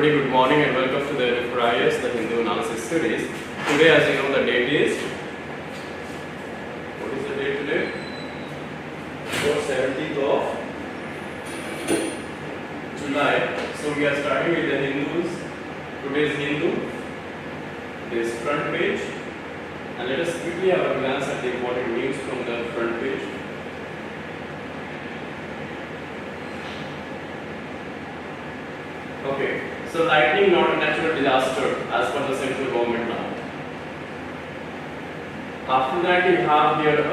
everybody, good morning and welcome to the FRIS, the Hindu Analysis Series. Today, as you know, the date is, what is the date today? 17th of July. So we are starting with the Hindus. Today's Hindu. This front page. And let us quickly have a glance at the important news from the front page. Okay, so lightning not a natural disaster as per the central government now. After that you have here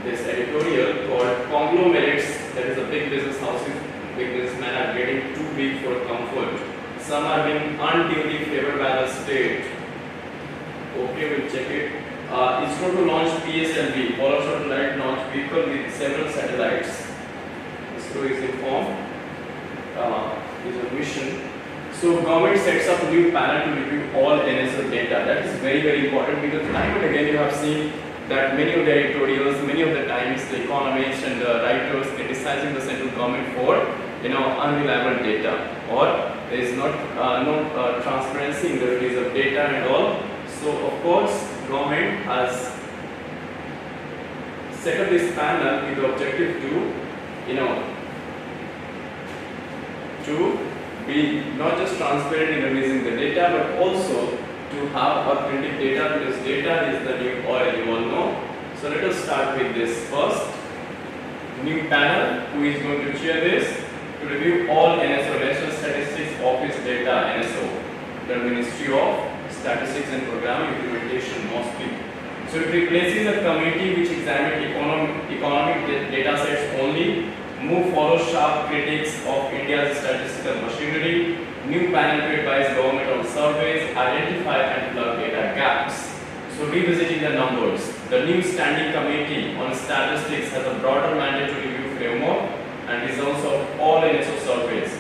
this editorial called conglomerates, that is the big business houses, big businessmen are getting too big for comfort. Some are being unduly favored by the state. Okay, we'll check it. ISRO to launch PSLV, Polar Satellite Launch Vehicle with several satellites. ISRO is informed. Is a mission. So government sets up a new panel to review all NSO data. That is very, very important because time and again you have seen that many of the editorials, many of the times the economists and the writers criticizing the central government for unreliable data, or there is not no transparency in the release of data and all. So of course government has set up this panel with the objective to be not just transparent in releasing the data, but also to have authentic data, because data is the new oil, you all know. So let us start with this first. New panel, who is going to chair this? To review all NSO, National Statistics Office data, NSO, the Ministry of Statistics and Program Implementation mostly. So it replaces a committee which examined economic data sets only. Move follows sharp critics of India's statistical machinery. New panel to advise government on surveys, identify and plug data gaps. So revisiting the numbers. The new standing committee on statistics has a broader mandate to review framework and results of all NSO surveys.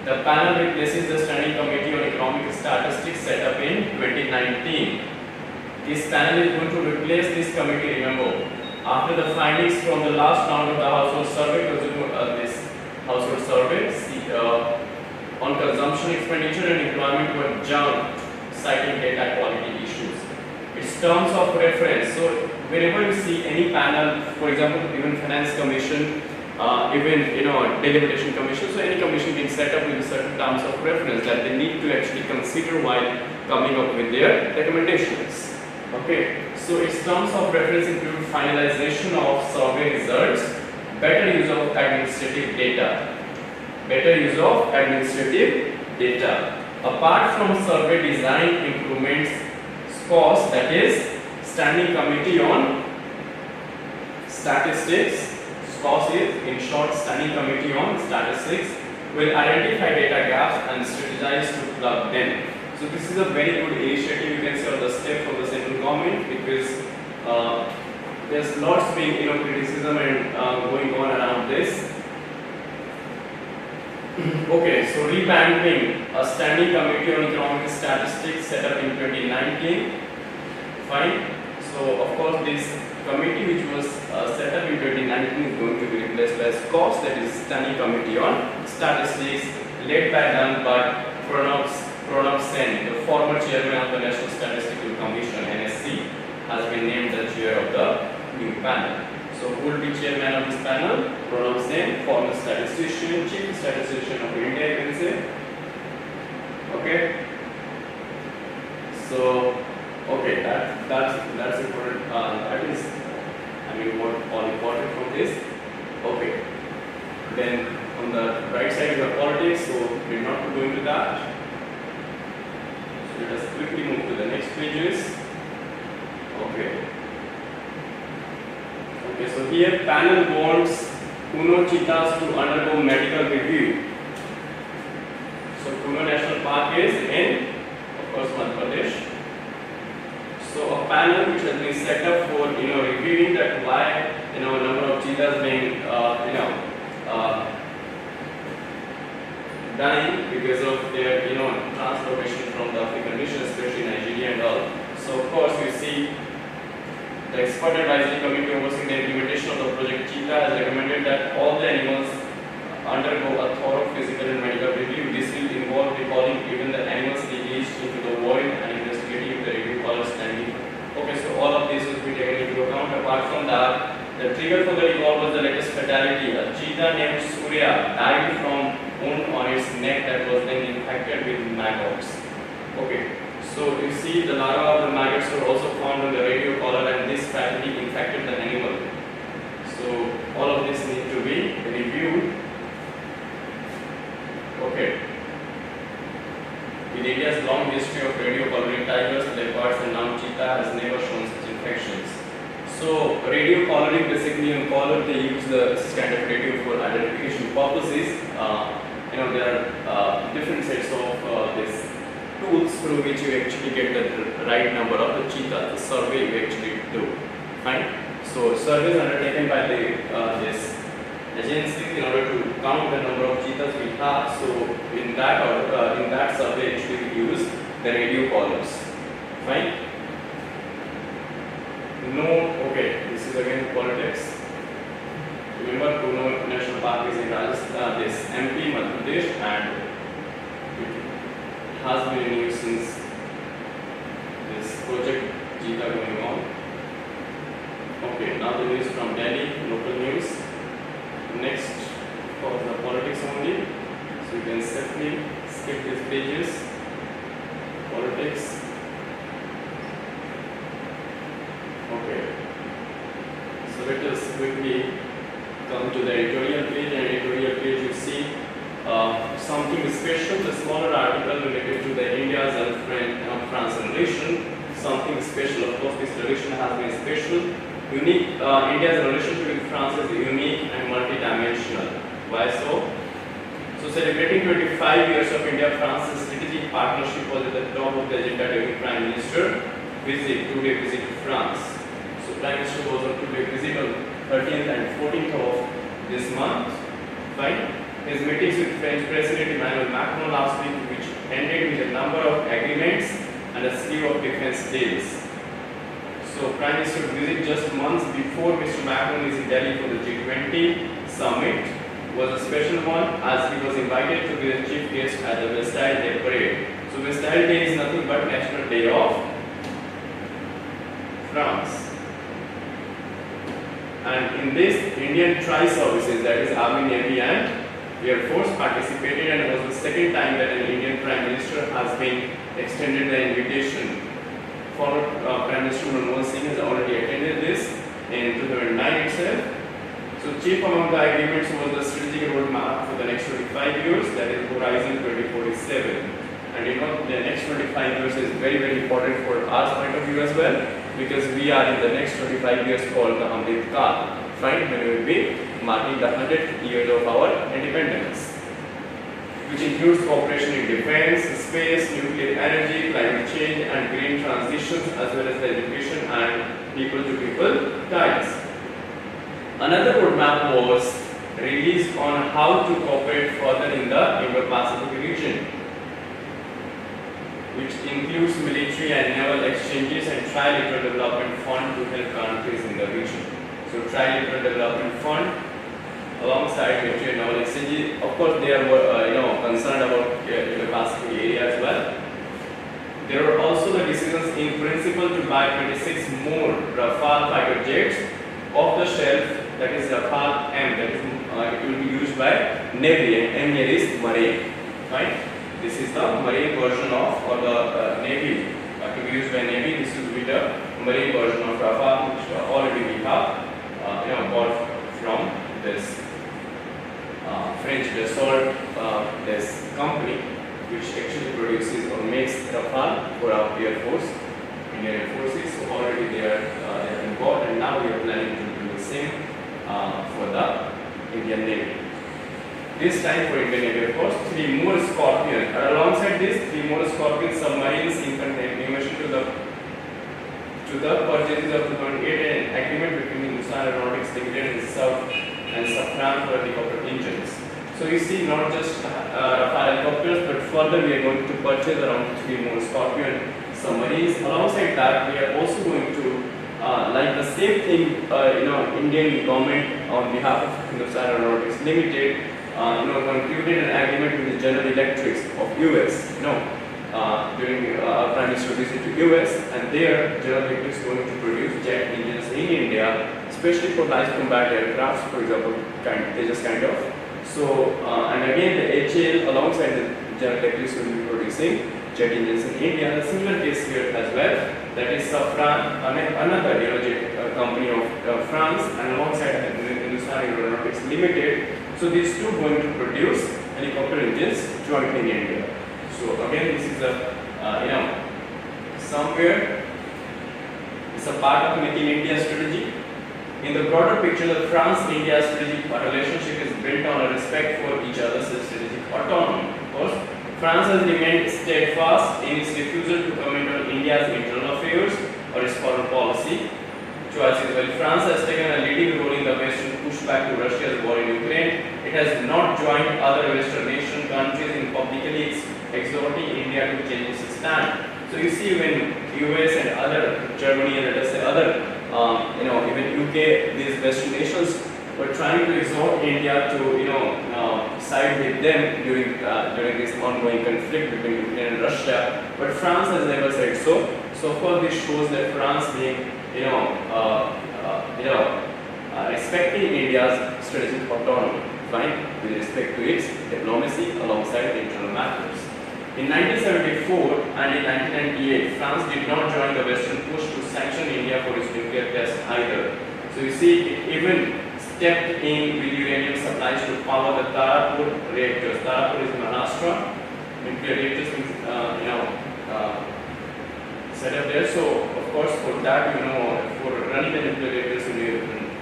The panel replaces the standing committee on economic statistics set up in 2019. This panel is going to replace this committee, remember. After the findings from the last round of the household survey, this household survey on consumption, expenditure and employment were junked, citing data quality issues. Its terms of reference. So whenever you see any panel, for example, even Finance Commission, even Delimitation Commission, so any commission being set up with certain terms of reference that they need to actually consider while coming up with their recommendations. Okay, so its terms of reference include finalization of survey results, better use of administrative data. Apart from survey design improvements, SCOS, that is Standing Committee on Statistics, SCOS is in short Standing Committee on Statistics, will identify data gaps and strategize to plug them. So this is a very good initiative, you can say, on the step from the central government, because there's lots being criticism and going on around this. Okay, so revamping a standing committee on economic statistics set up in 2019. Fine. So of course this committee which was set up in 2019 is going to be replaced by SCOS, that is Standing Committee on Statistics, led by Pranab Sen, the former chairman of the National Statistical Commission (NSC), has been named the chair of the new panel. So who will be chairman of this panel? Pranab Sen, former statistician, chief statistician of India, you can say. Okay. So okay, that's important. That is, what all important from this. Okay. Then on the right side you have politics, so we're not going to that. Let us quickly move to the next pages. Okay, so here panel wants Kuno cheetahs to undergo medical review. So Kuno National Park is in, of course, Madhya Pradesh. So a panel which has been set up for reviewing that why a number of cheetahs being dying because of their transportation from the African region, especially Nigeria and all. So of course you see the expert advisory committee overseeing the implementation of the project Cheetah has recommended that all the animals undergo a thorough physical and medical review. This will involve recalling into the void and investigating if the radio caller standing. Okay, so all of this will be taken into account. Apart from that, the trigger for the recall was the latest fatality. A cheetah named Surya died from wound on its neck that was then infected with maggots. Okay, so you see the larvae of the maggots were also found on the radio collar, and this fatality infected the animal. So all of this need to be reviewed. Okay. In India's long history of radio collaring, tigers, leopards, and now cheetah has never shown such infections. So radio collaring, basically in collar they use this kind of radio for identification purposes. There are different sets of this tools through which you actually get the right number of the cheetah. The survey you actually do. Fine. So surveys undertaken by the this agency in order to count the number of cheetahs we have. So in that survey actually we use the radio collars. Fine. No. Okay. This is again politics. Remember, Kuno National Park is in Rajasthan, this MP, Madhya Pradesh, and it has been in use since this project cheetah going on. Okay, now the news from Delhi, local news. Next, for the politics only, so you can safely skip these pages. Politics. Okay, so let us quickly come to the editorial page. And editorial page, you see something special, the smaller article related to the India's and France relation. Something special. Of course, this relation has been special. Unique. India's relationship with France is unique and multidimensional. Why so? So, celebrating 25 years of India-France strategic partnership was at the top of the agenda during Prime Minister two-day visit to France. So, Prime Minister was on two-day visit on 13th and 14th of this month. Fine. His meetings with French President Emmanuel Macron last week, which ended with a number of agreements and a slew of defense deals. So, Prime Minister visit just months before Mr. Macron is in Delhi for the G20 summit was a special one, as he was invited to be the chief guest at the Bastille Day parade. So, Bastille Day is nothing but National Day of France. And in this, Indian tri-services, that is Army, Navy and Air Force, participated, and it was the second time that an Indian Prime Minister has been extended the invitation. Former Prime Minister Manmohan Singh has already attended this in 2009 itself. So, chief among the agreements was the strategic roadmap for the next 25 years, that is Horizon 2047. And the next 25 years is very, very important for our point of view as well, because we are in the next 25 years called the Amrit Kaal, right? When we will be marking the 100th year of our independence, which includes cooperation in defense, space, nuclear energy, climate change, and green transitions, as well as the education and people-to-people ties. Another roadmap was released on how to cooperate further in the Indo-Pacific region, which includes military and naval exchanges and trilateral development fund to help countries in the region. So, trilateral development fund alongside military and naval exchanges. Of course, they are concerned about the Pacific area as well. There were also the decisions in principle to buy 26 more Rafale fighter jets off the shelf. That is Rafale M. That is it will be used by Navy, and M here is Marine. Right? This is the Marine version of, or the Navy to be used by Navy. This will be the Marine version of Rafale, which already we have bought from this French Dassault, this company, which actually produces or makes Rafale for our Air Force, Indian Air Forces. So already they have been bought, and now we are planning to do the same for the Indian Navy. This time for Indian Air Force, 3 more Scorpion. And alongside this, 3 more Scorpion submarines in continuation to the purchases of 2008 and agreement between Hindustan Aeronautics Limited and Safran for helicopter engines. So you see, not just Rafale helicopters, but further we are going to purchase around 3 more Scorpion submarines. Alongside that, we are also going to, like the same thing, Indian government on behalf of Hindustan Aeronautics Limited, concluded an agreement with the General Electric of US, during our Prime Minister visit to US, and there General Electric is going to produce jet engines in India, especially for light combat aircrafts, for example, Tejas kind of. So, and again the HAL alongside the General Electric is going to be producing jet engines in India. The similar case here as well. That is Safran, another jet company of France, and alongside Hindustan Aeronautics Limited. So these two going to produce helicopter engines jointly in India. So again, this is a somewhere it's a part of Make in India strategy. In the broader picture, the France-India strategic relationship is built on a respect for each other's strategic autonomy. Of course, France has remained steadfast in its refusal to comment on India's internal affairs or its foreign policy choices. While France has taken a leading role in the West to push back to Russia's war in Ukraine, it has not joined other Western nation countries in publicly exhorting India to change its stand. So you see, when US and other Germany and let us say other, even UK, these Western nations were trying to exhort India to side with them during this ongoing conflict between Ukraine and Russia, but France has never said so. So of course, this shows that France being respecting India's strategic autonomy, fine, with respect to its diplomacy alongside the internal matters. In 1974 and in 1998, France did not join the Western push to sanction India for its nuclear tests either. So you see, it even stepped in with uranium supplies to power the Tarapur reactors. Tarapur is Maharashtra. Nuclear reactors means, set up there. So of course, for that, for running the nuclear reactors,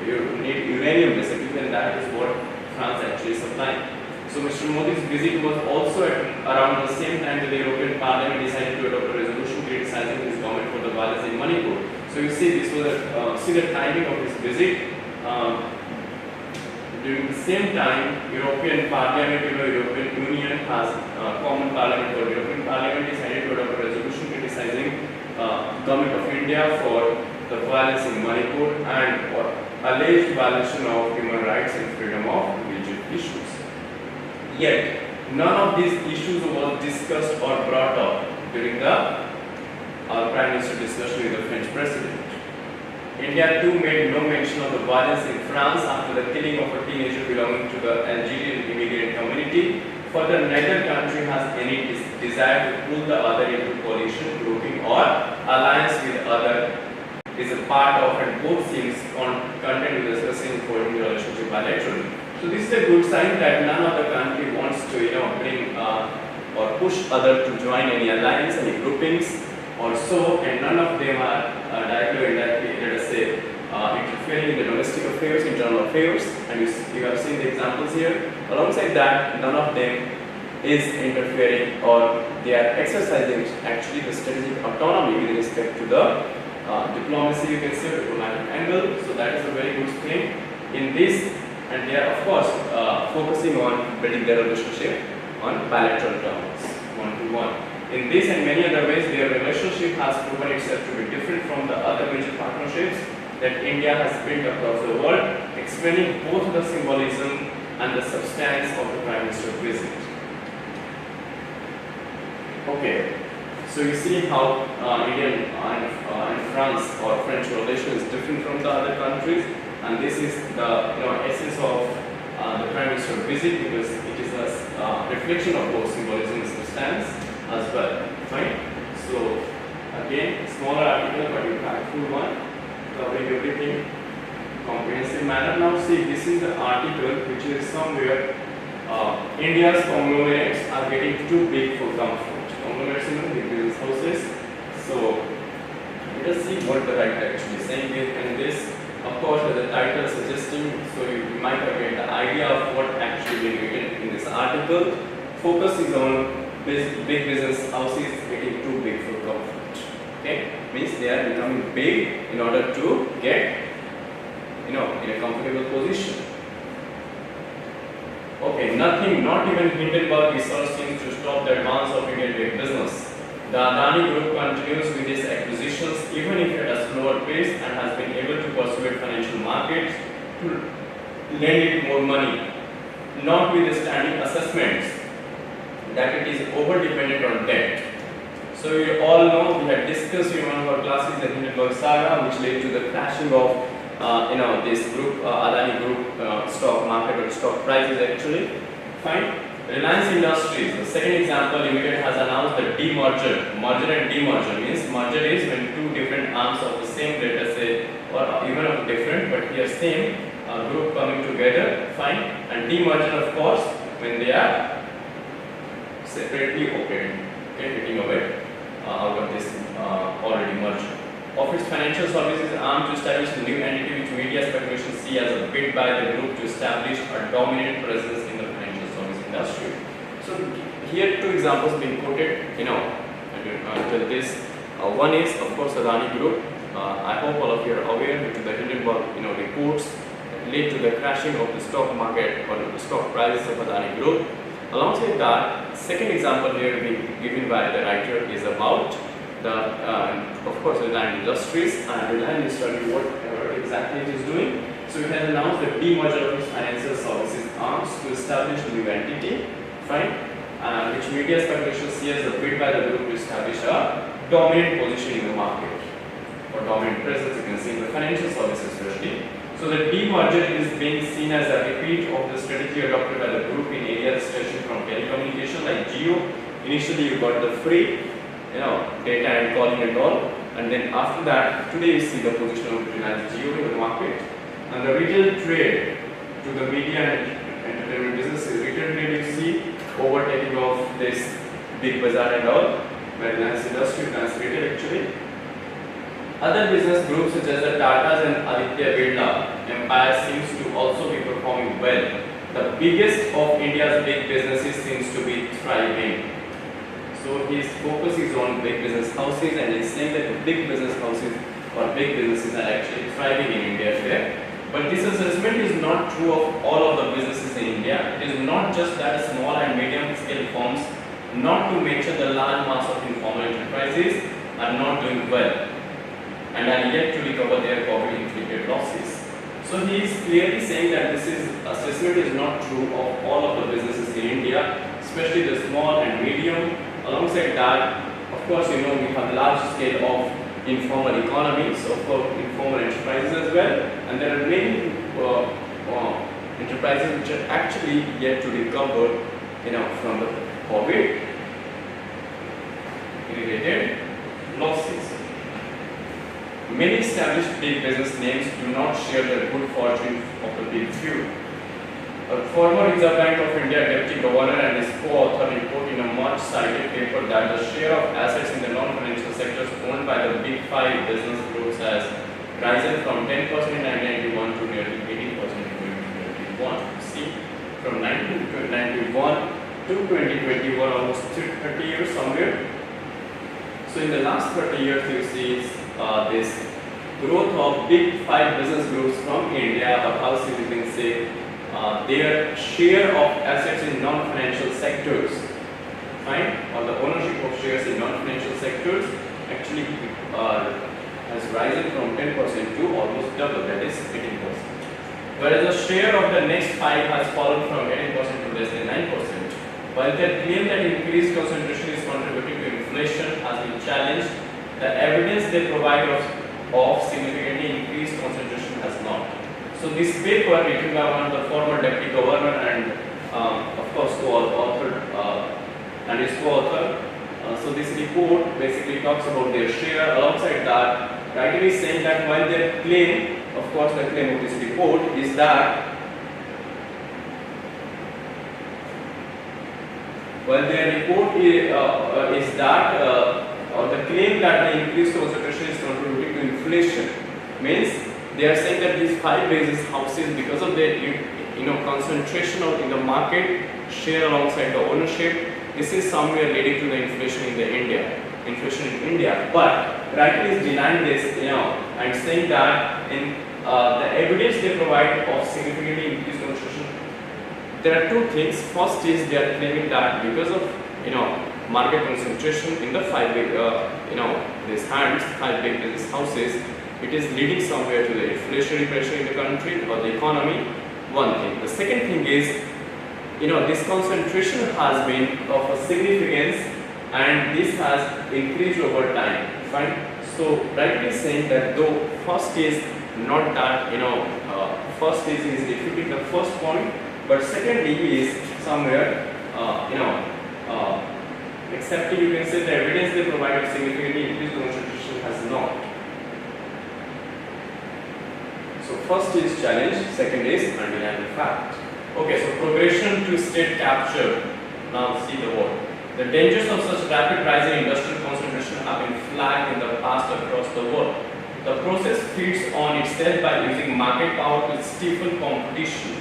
you need uranium basically, and that is what France actually is supplying. So Mr. Modi's visit was also at around the same time that the European Parliament decided to adopt a resolution criticizing his government for the violence in Manipur. So you see, this was the timing of his visit. During the same time, European Parliament, European Union has common parliament, or European Parliament decided to adopt a resolution criticizing government of India for the violence in Manipur and for alleged violation of human rights and freedom of religion issues. Yet, none of these issues was discussed or brought up during our Prime Minister discussion with the French President. India too made no mention of the violence in France after the killing of a teenager belonging to the Algerian immigrant community. Further, neither country has any desire to pull the other into coalition, grouping, or alliance with other. Is a part of, and both seems content with discussing foreign relationship bilaterally. So this is a good sign that none of the country wants to bring or push other to join any alliance, any groupings or so, and none of them are directly or indirectly, let us say, interfering in the domestic affairs, internal affairs, and you have seen the examples here. Alongside that, none of them is interfering, or they are exercising actually the strategic autonomy with respect to the diplomacy, you can say, diplomatic angle. So that is a very good thing in this, and they are of course focusing on building their relationship on bilateral terms, one-to-one. In this and many other ways, their relationship has proven itself to be different from the other major partnerships that India has built across the world, explaining both the symbolism and the substance of the Prime Minister's visit. Okay. So you see how Indian and France or French relation is different from the other countries, and this is the essence of the Prime Minister visit, because it is a reflection of both symbolism and substance as well. Fine. So again, smaller article but impactful one, covering everything comprehensive manner. Now see, this is the article which is somewhere India's conglomerates are getting too big for comfort. Conglomerates in big business houses. So let us see what the writer actually is saying here. And this, of course, as the title suggesting, so you might have get the idea of what actually being written in this article. Focus is on big business houses getting too big for comfort. Okay, means they are becoming big in order to get in a comfortable position. Okay, nothing, not even Hindenburg research seems to stop the advance of Indian big business. The Adani Group continues with its acquisitions even if at a slower pace, and has been able to persuade financial markets to lend it more money, notwithstanding assessments that it is over-dependent on debt. So you all know, we had discussed in one of our classes the Hindenburg saga, which led to the crashing of this group, Adani Group stock market or stock prices actually. Fine. Reliance Industries, the second example, Limited has announced the demerger. Merger and demerger means merger is when two different arms of the same, let us say, or even of different, but here same group coming together. Fine. And demerger, of course, when they are separately operating, okay, getting away out of this already merged. Of its financial services arm to establish a new entity which media speculation see as a bid by the group to establish a dominant presence in the financial service industry. So here two examples being quoted, until this. One is of course Adani Group. I hope all of you are aware due to the Hindenburg reports that led to the crashing of the stock market or the stock prices of Adani Group. Alongside that, second example here being given by the writer is about the of course Reliance Industries, and Reliance Industries what exactly it is doing. So it has announced the demerger of its financial services arms to establish a new entity, fine, which media speculation see as a bid by the group to establish a dominant position in the market or dominant presence, you can see in the financial services especially. So the demerger is being seen as a repeat of the strategy adopted by the group in areas stretching from telecommunication like Geo. Initially you got the free data and calling and all, and then after that today you see the position of Reliance Jio in the market. And the retail trade to the media and entertainment business, retail trade you see overtaking of this big bazaar and all, where Reliance Industry, Reliance Retail actually. Other business groups such as the Tatas and Aditya Birla Empire seems to also be performing well. The biggest of India's big businesses seems to be thriving. So his focus is on big business houses, and he's saying that the big business houses or big businesses are actually thriving in India today. But this assessment is not true of all of the businesses in India. It is not just that small and medium scale firms, not to mention the large mass of informal enterprises, are not doing well and are yet to recover their COVID-inflicted losses. So he is clearly saying that this assessment is not true of all of the businesses in India, especially the small and medium. Alongside that, of course, we have large scale of informal economy, so for informal enterprises as well, and there are many enterprises which are actually yet to recover, from the COVID related losses. Many established big business names do not share the good fortune of the big few. A former Reserve Bank of India Deputy Governor and his co-author report in a much-cited paper that the share of assets in the non-financial sectors owned by the big five business groups has risen from 10% in 1991 to nearly 18% in 2021. See, from 1991 to 2021, almost 30 years somewhere. So in the last 30 years, you see this growth of big five business groups from India, or how you can say their share of assets in non-financial sectors, fine, or the ownership of shares in non-financial sectors actually has risen from 10% to almost double, that is 18%. Whereas the share of the next five has fallen from 18% to less than 9%. While they claim that increased concentration is contributing to inflation has been challenged, the evidence they provide of significantly increased concentration has not. So this paper written by one of the former deputy governor and of course co-author and his co-author. So this report basically talks about their share. Alongside that, writer is saying that while their claim, of course the claim of this report is that or the claim that the increased concentration is contributing to inflation, means they are saying that these five business houses, because of their concentration in the market share alongside the ownership, this is somewhere leading to the inflation in India. But writer is denying this, and saying that in the evidence they provide of significantly increased concentration, there are two things. First is they are claiming that because of market concentration in the five big five big business houses, it is leading somewhere to the inflationary pressure in the country or the economy. One thing. The second thing is, this concentration has been of a significance and this has increased over time. Fine. So rightly saying that though first is not that first is defeating the first point, but secondly is somewhere accepting, you can say, the evidence they provided significantly increased concentration has not. So first is challenge, second is undeniable fact. Okay, so progression to state capture. Now see the word. The dangers of such rapid rising industrial concentration have been flagged in the past across the world. The process feeds on itself by using market power to stifle competition.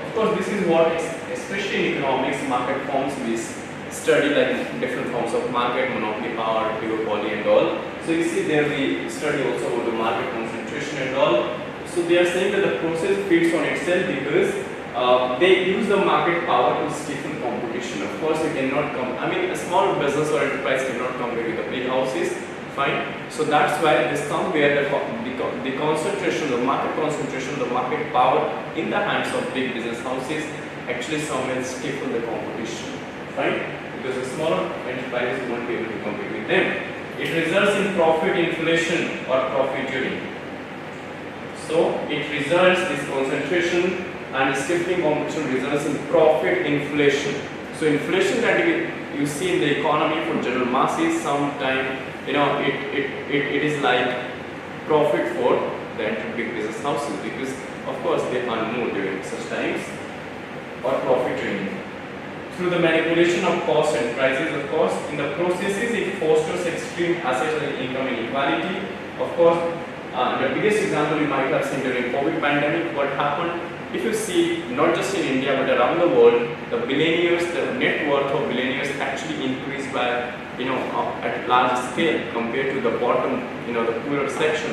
Of course, this is what, especially in economics, market forms we study, like different forms of market, monopoly power, duopoly and all. So you see there we study also about the market concentration and all. So they are saying that the process feeds on itself because they use the market power to stifle competition. Of course, you cannot a small business or enterprise cannot compete with the big houses. Fine. So that's why this somewhere the concentration, the market concentration, the market power in the hands of big business houses actually somewhere stifle the competition. Fine. Because the smaller enterprises won't be able to compete with them. It results in profit inflation or profiteering. So it results, this concentration and stifling competition results in profit inflation. So inflation that you see in the economy for general masses, sometime it is like profit for the big business houses, because of course they earn more during such times, or profiteering. Through the manipulation of cost and prices, of course, in the processes it fosters extreme assets and income inequality. Of course, the biggest example you might have seen during COVID pandemic, what happened, if you see not just in India but around the world, the billionaires, the net worth of billionaires actually increased by at large scale compared to the bottom, the poorer section,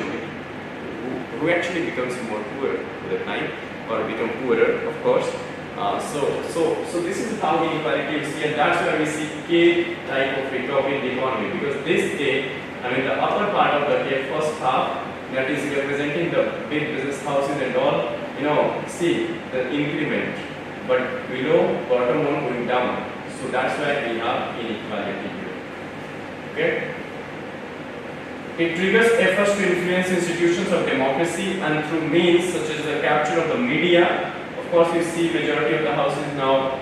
who actually becomes more poor with the time, or become poorer, of course. So this is how inequality you see, and that's why we see K type of recovery in the economy, because this K, the upper part of the K, first half, that is representing the big business houses and all, see the increment, but below, bottom one going down. So that's why we have inequality here. Okay. It triggers efforts to influence institutions of democracy, and through means such as the capture of the media. Of course, you see majority of the houses now,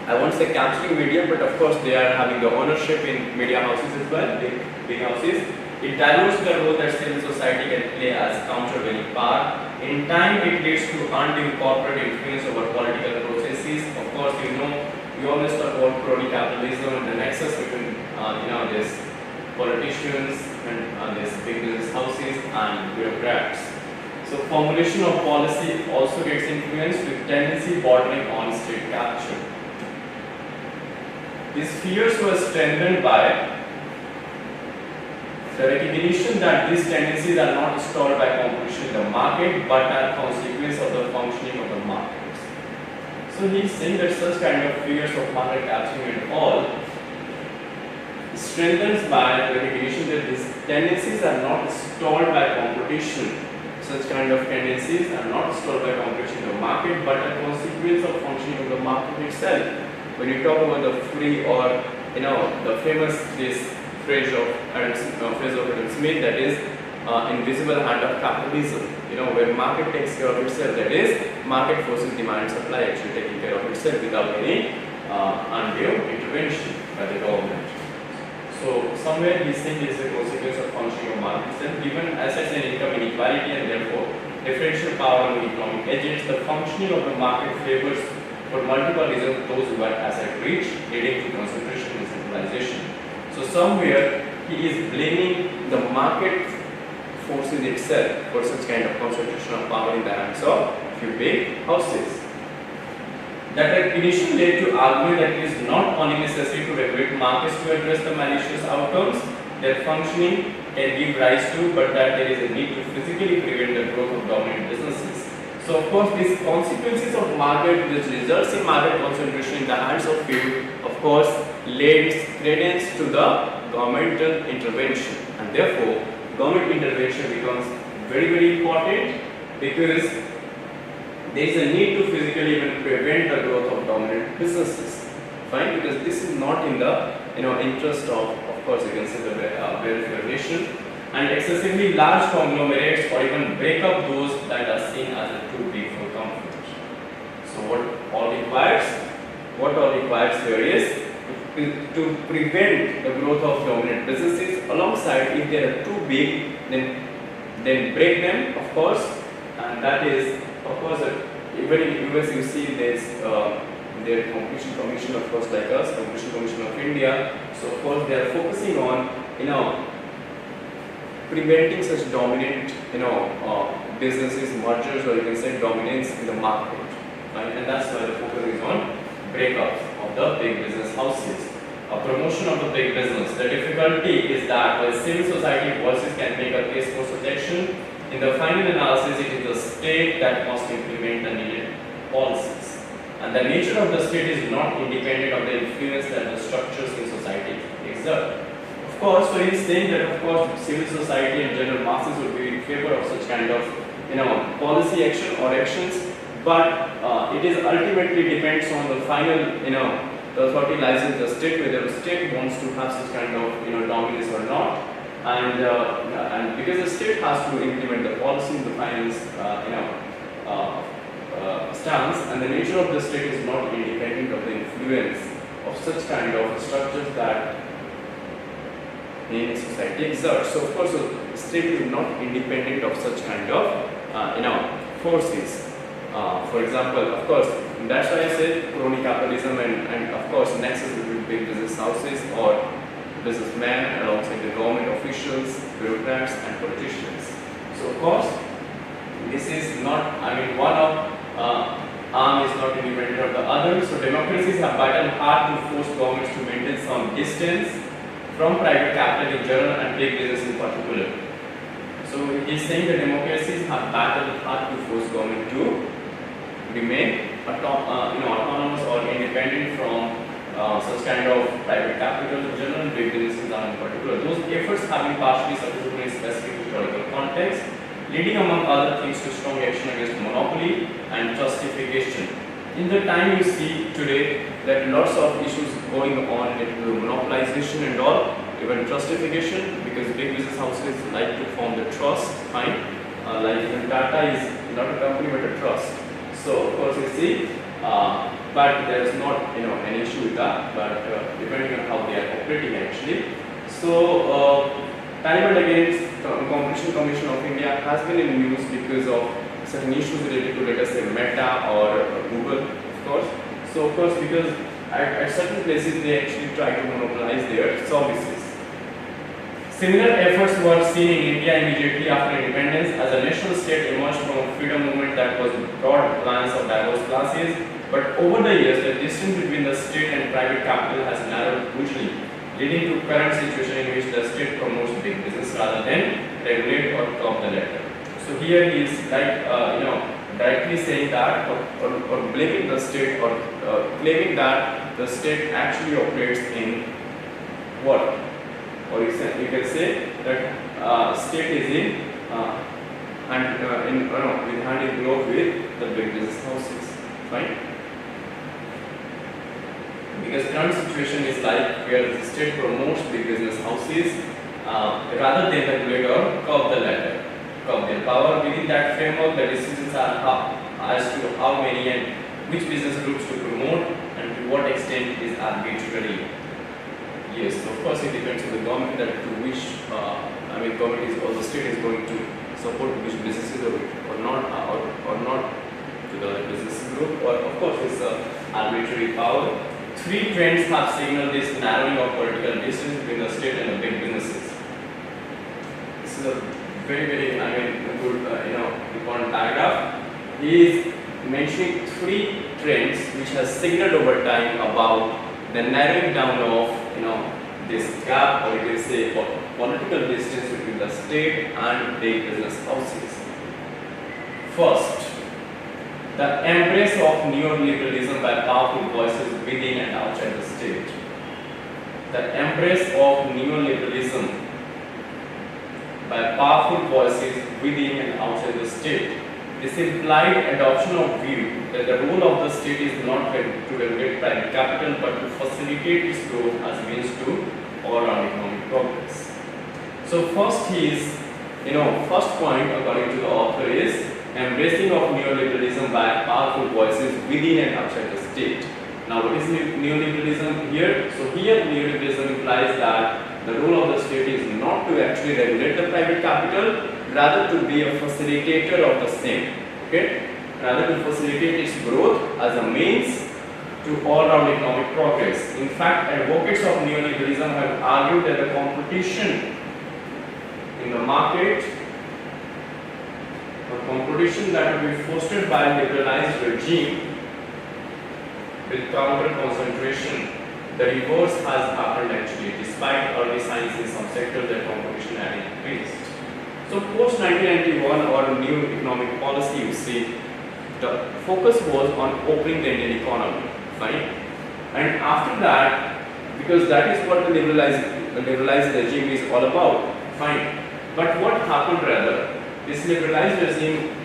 I won't say capturing media, but of course they are having the ownership in media houses as well, big houses. It dilutes the role that civil society can play as countervailing power. In time, it leads to undue corporate influence over political processes. Of course, we always talk about crony capitalism and the nexus between these politicians and these big business houses and bureaucrats. So formulation of policy also gets influenced with tendency bordering on state capture. These fears were strengthened by the recognition that these tendencies are not stalled by competition in the market but are consequence of the functioning of the markets. So he is saying that such kind of fears of market capturing and all strengthens by recognition that these tendencies are not stalled by competition. Such kind of tendencies are not stalled by competition in the market but are consequence of functioning of the market itself. When you talk about the free, or the famous phrase of Adam Smith, that is invisible hand of capitalism, where market takes care of itself, that is market forces demand and supply actually taking care of itself without any undue intervention by the government. So somewhere these things is a consequence of functioning of market itself, given assets and income inequality and therefore differential power among economic agents. The functioning of the market favors for multiple reasons those who are asset rich, leading to concentration and centralization. So somewhere he is blaming the market forces itself for such kind of concentration of power in the hands of few big houses. That recognition led to argue that it is not only necessary to regulate markets to address the malicious outcomes their functioning can give rise to, but that there is a need to physically prevent the growth of dominant businesses. So of course these consequences of market, which results in market concentration in the hands of few, of course lends credence to the governmental intervention, and therefore government intervention becomes very, very important, because there is a need to physically even prevent the growth of dominant businesses. Fine, because this is not in the interest of course you can say the welfare nation, and excessively large conglomerates or even break up those that are seen as too big for comfort. So what all requires here is to prevent the growth of dominant businesses. Alongside, if they are too big, then break them, of course, and that is, of course, even in US you see there's their competition commission, of course, like us, competition commission of India. So of course they are focusing on preventing such dominant businesses mergers, or you can say dominance in the market, right? And that's why the focus is on breakups of the big business houses. A promotion of the big business. The difficulty is that while civil society voices can make a case for such action, in the final analysis it is the state that must implement the needed policies. And the nature of the state is not independent of the influence that the structures in society exert. Of course, so he is saying that of course civil society and general masses would be in favor of such kind of policy action or actions, but it is ultimately depends on the final the authority lies in the state, whether the state wants to have such kind of dominance or not, and because the state has to implement the policy in the finance stance, and the nature of the state is not independent of the influence of such kind of structures that in society exerts. So of course the state is not independent of such kind of forces. For example, of course, that's why I said crony capitalism and of course nexus between big business houses or businessmen alongside the government officials, bureaucrats and politicians. So of course, this is not, one of arm is not independent of the other. So democracies have battled hard to force governments to maintain some distance from private capital in general and big business in particular. So he is saying that democracies have battled hard to force government to remain autonomous or independent from such kind of private capital in general and big businesses in particular. Those efforts have been partially successful in a specific historical context, leading among other things to strong action against monopoly and trustification. In the time you see today that lots of issues going on with monopolization and all, even trustification, because big business houses like to form the trust, fine. Like even Tata is not a company but a trust. So of course you see, but there is not an issue with that. But depending on how they are operating actually. So time and again, Competition Commission of India has been in news because of certain issues related to, let us say, Meta or Google, of course. So of course, because at certain places they actually try to monopolize their services. Similar efforts were seen in India immediately after independence, as a national state emerged from a freedom movement that was broad alliance of diverse classes. But over the years, the distance between the state and private capital has narrowed hugely, leading to current situation in which the state promotes big business rather than regulate or curb the latter. So here he is directly saying that or blaming the state or claiming that the state actually operates in what? Or you can say that state is in with hand in glove with the big business houses, right? Because current situation is like where the state promotes big business houses rather than regulate or curb the latter, curb their power. Within that framework, the decisions are as to how many and which business groups to promote and to what extent is arbitrary. Yes, of course it depends on the government that to which government is or the state is going to support which businesses or not to the business group, or of course it's arbitrary power. Three trends have signaled this narrowing of political distance between the state and the big businesses. This is a very good important paragraph. He is mentioning three trends which has signaled over time about the narrowing down of this gap, or you can say political distance between the state and big business houses. First, the embrace of neoliberalism by powerful voices within and outside the state. The embrace of neoliberalism by powerful voices within and outside the state. this implied adoption of view that the role of the state is not to regulate private capital but to facilitate its growth as means to all-round economic progress. So first first point according to the author is embracing of neoliberalism by powerful voices within and outside the state. Now what is neoliberalism here? So here neoliberalism implies that the role of the state is not to actually regulate the private capital, rather to be a facilitator of the same. Okay? Rather to facilitate its growth as a means to all-round economic progress. In fact, advocates of neoliberalism have argued that the competition in the market, or competition that will be fostered by a liberalized regime will counter concentration. The reverse has happened actually, despite early signs in some sectors that competition had increased. So post 1991 or new economic policy, you see, the focus was on opening the Indian economy, fine. And after that, because that is what the liberalized regime is all about, fine. But what happened rather? This liberalized regime,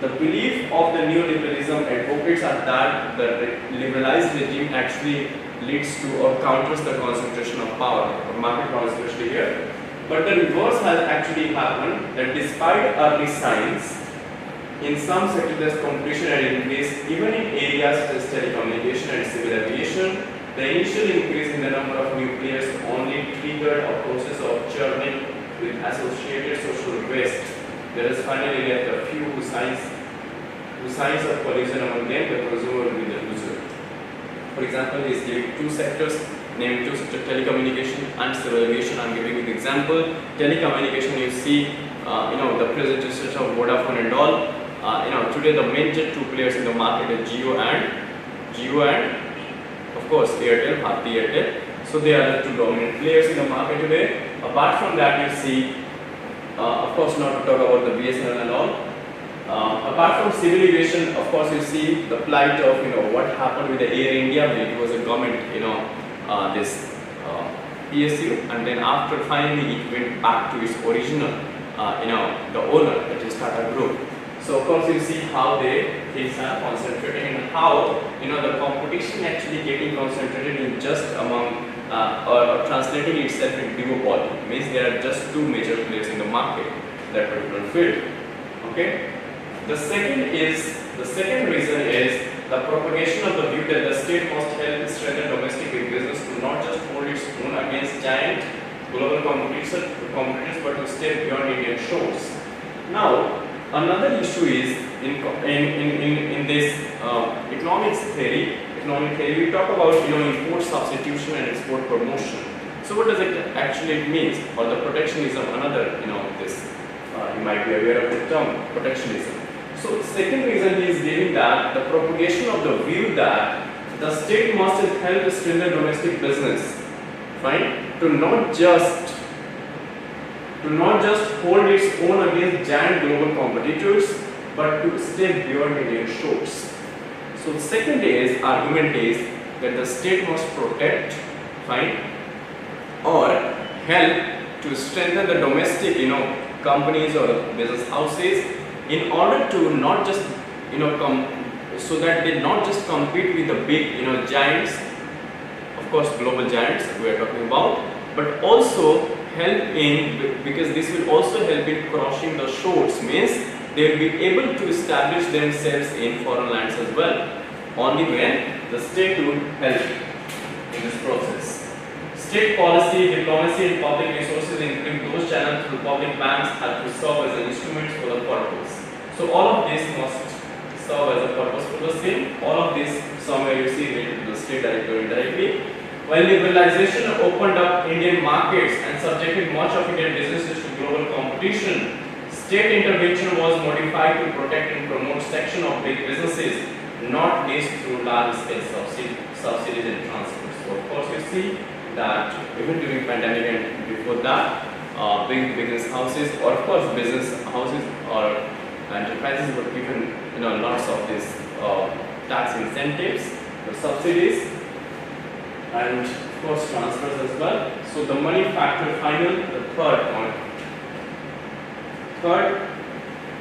the belief of the neoliberalism advocates are that the liberalized regime actually leads to or counters the concentration of power, or market power especially here. But the reverse has actually happened, that despite early signs, in some sectors competition had increased, even in areas such as telecommunication and civil aviation. The initial increase in the number of new players only triggered a process of churning with associated social waste. There is finally left a few who signs of collision among them, the consumer will be the loser. For example, he is giving two sectors, named two sectors, telecommunication and civil aviation. I am giving you the example. Telecommunication, you see, the presentation of Vodafone and all. Today the major two players in the market are Jio and of course Airtel, Bharti Airtel. So they are the two dominant players in the market today. Apart from that, you see, of course, not to talk about the BSNL and all. Apart from civil aviation, of course, you see the plight of what happened with the Air India when it was a government, this PSU, and then after finally it went back to its original, the owner, that is Tata Group. So of course you see how things are concentrated and how the competition actually getting concentrated in just among or translating itself in duopoly. Means there are just two major players in the market, that particular field. Okay. The second reason is the propagation of the view that the state must help strengthen domestic business to not just hold its own against giant global competitors, but to step beyond Indian shores. Now, another issue is in this economic theory, we talk about import substitution and export promotion. So what does it actually mean? Or the protectionism, another this you might be aware of the term protectionism. So second reason he is giving that the propagation of the view that the state must help strengthen domestic business, fine, to not just hold its own against giant global competitors, but to step beyond Indian shores. So the second argument is that the state must protect, fine, or help to strengthen the domestic, companies or business houses in order to not just, so that they not just compete with the big, giants, of course global giants we are talking about, but also help in, because this will also help in crossing the shores, means they will be able to establish themselves in foreign lands as well, only when the state will help in this process. State policy, diplomacy and public resources, including those channels through public banks, have to serve as an instrument for the purpose. So all of this must serve as a purpose for the same. All of this somewhere you see related to the state directly or indirectly. While liberalization opened up Indian markets and subjected much of Indian businesses to global competition, state intervention was modified to protect and promote section of big businesses, not least through large-scale subsidies and transfers. So of course you see that even during pandemic and before that, big business houses, or of course business houses or enterprises were given lots of these tax incentives, the subsidies, and of course transfers as well. So the money factor the third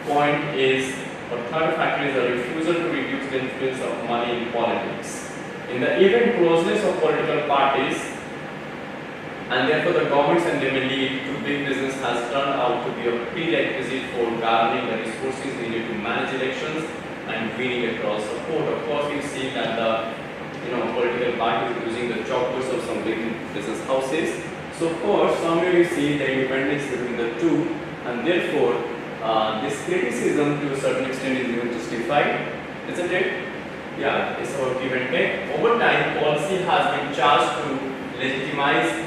point is Or third factor is the refusal to reduce the influence of money in politics. In the even closeness of political parties, and therefore the governments and their lead to big business has turned out to be a prerequisite for garnering the resources needed to manage elections and winning across the board. Of course, we see that the political parties are using the choppers of some big business houses. So of course, somewhere you see the independence between the two, and therefore this criticism to a certain extent is even justified, isn't it? Yeah, it's our give and take. Over time, policy has been charged to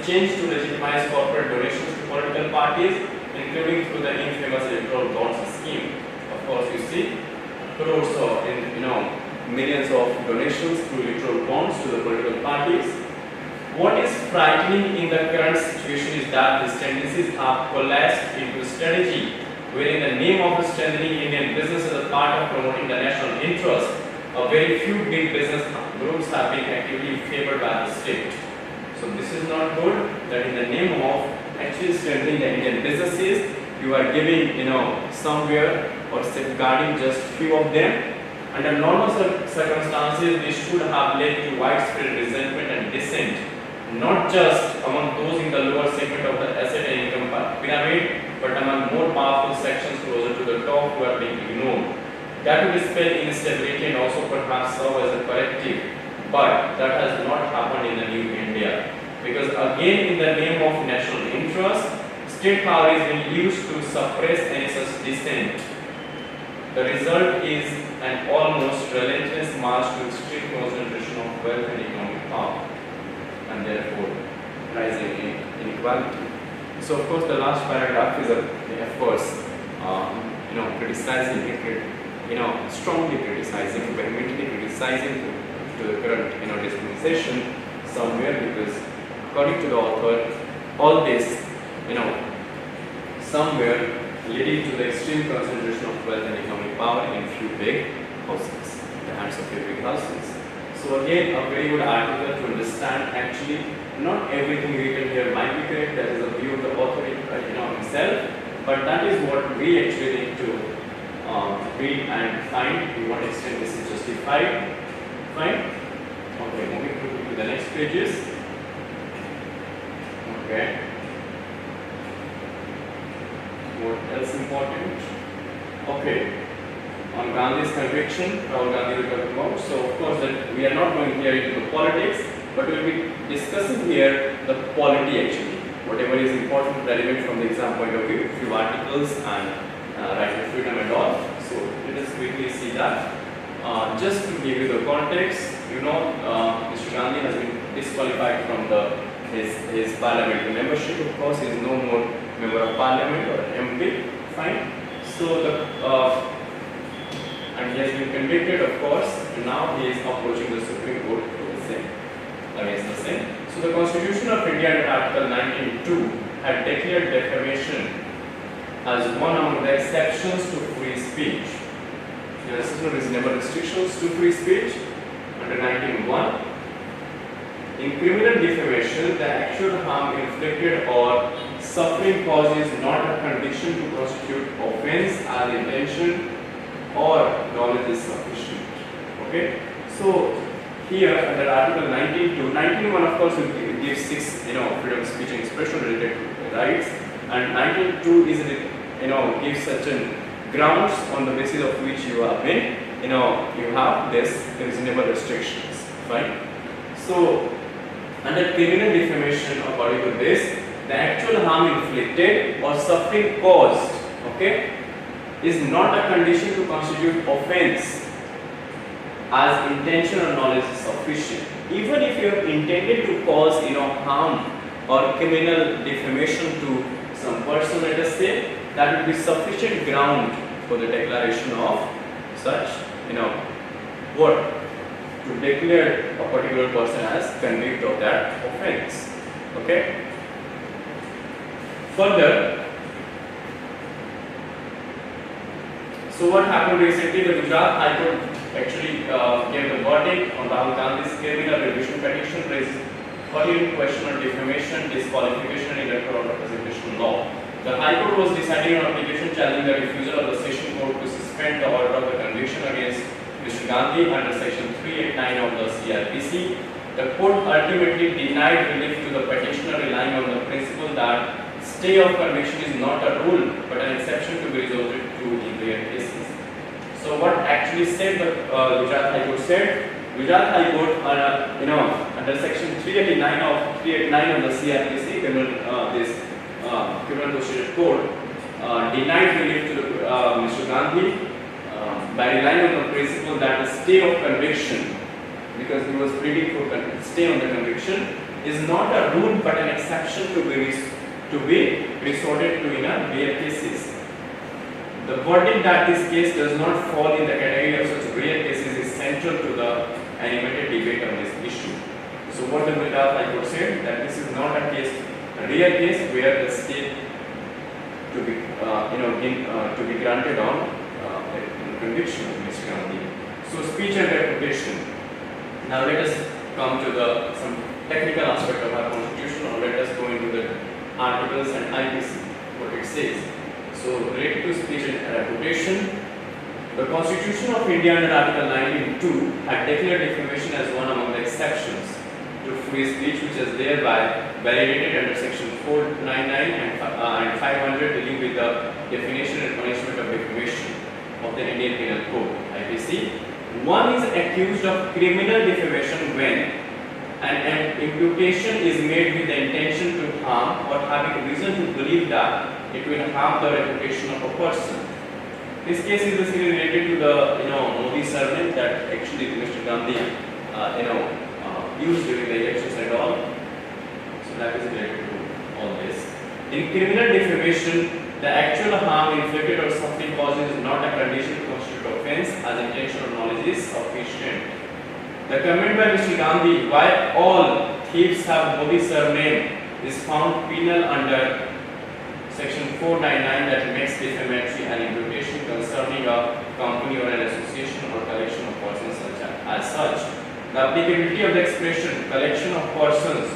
change to legitimize corporate donations to political parties, including through the infamous electoral bonds scheme. Of course, you see crores of, millions of donations through electoral bonds to the political parties. What is frightening in the current situation is that these tendencies have coalesced into a strategy where in the name of strengthening Indian business as a part of promoting the national interest, a very few big business groups have been actively favored by the state. So this is not good, that in the name of actually strengthening the Indian businesses, you are giving, somewhere or safeguarding just few of them. Under normal circumstances, this should have led to widespread resentment and dissent, not just among those in the lower segment of the asset and income pyramid, but among more powerful sections closer to the top who are being ignored. That would dispel instability and also perhaps serve as a corrective. But that has not happened in the new India, because again in the name of national interest, state power is being used to suppress any such dissent. The result is an almost relentless march to extreme concentration of wealth and economic power, and therefore rising inequality. So of course the last paragraph is of course criticizing, strongly criticizing, vehemently criticizing to the current dispensation somewhere, because according to the author, all this somewhere leading to the extreme concentration of wealth and economic power in few big houses, the hands of few big houses. So again, a very good article to understand. Actually, not everything written here might be correct. That is a view of the author himself, but that is what we actually need to read and find to what extent this is justified. Fine. Okay, moving to the next pages. Okay. What else important? Okay. On Gandhi's conviction, Rahul Gandhi will talk about. So of course that we are not going here into the politics, but we will be discussing here the polity actually. Whatever is important, relevant from the exam point of view, few articles and right of freedom and all. So let us quickly see that. Just to give you the context, Mr. Gandhi has been disqualified from his parliamentary membership. Of course, he is no more member of parliament or MP. Fine. So and he has been convicted, of course, and now he is approaching the Supreme Court against the same. So the Constitution of India under Article 19(2) had declared defamation as one among the exceptions to free speech. There are reasonable restrictions to free speech under 19(1). In criminal defamation, the actual harm inflicted or suffering caused is not a condition to constitute offence as intention or knowledge is sufficient. Okay. So here under Article 19(2), 19(1) of course will give 6 freedom of speech and expression related rights, and 19(2) is gives certain grounds on the basis of which you have been you have this reasonable restrictions, right? So under criminal defamation, according to this, the actual harm inflicted or suffering caused, okay, is not a condition to constitute offense as intention or knowledge is sufficient. Even if you have intended to cause harm or criminal defamation to some person, let us say, that would be sufficient ground for the declaration of such what to declare a particular person as convicted of that offense. Okay. Further, so what happened recently? The Gujarat High Court actually gave the verdict on Rahul Gandhi's criminal revision petition, raised pertinent question on defamation, disqualification, and electoral representation law. The High Court was deciding on application challenging the refusal of the Session Court to suspend the order of the conviction against Mr. Gandhi under section 389 of the CRPC. The court ultimately denied relief to the petitioner relying on the principle that stay of conviction is not a rule but an exception to be resorted to in rare cases. So what actually said the Gujarat High Court said? Gujarat High Court, under section 389 of the CRPC, Criminal Procedure Code, denied relief to Mr. Gandhi by relying on the principle that the stay of conviction, because he was pleading for stay on the conviction, is not a rule but an exception to be resorted to in a rare cases. The verdict that this case does not fall in the category of such rare cases is central to the animated debate on this issue. So what the Gujarat High Court said, that this is not a rare case where the state to be granted on conviction of Mr. Gandhi. So speech and reputation. Now let us come to some technical aspect of our constitution, or let us go into the articles and IPC, what it says. So related to speech and reputation, the Constitution of India under Article 19(2) had declared defamation as one among the exceptions to free speech, which is thereby validated under Section 499 and 500 dealing with the definition and punishment of defamation of the Indian Penal Code (IPC). One is accused of criminal defamation when an imputation is made with the intention to harm or having reason to believe that it will harm the reputation of a person. This case is basically related to the Modi surname that actually Mr. Gandhi used during the elections and all. So that is related to all this. In criminal defamation, the actual harm inflicted or suffering caused is not a condition to constitute offence, as intention or knowledge is sufficient. The comment by Mr. Gandhi, why all thieves have Modi surname, is found penal under Section 499, that makes defamatory an imputation concerning a company or an association or collection of persons as such. The applicability of the expression collection of persons,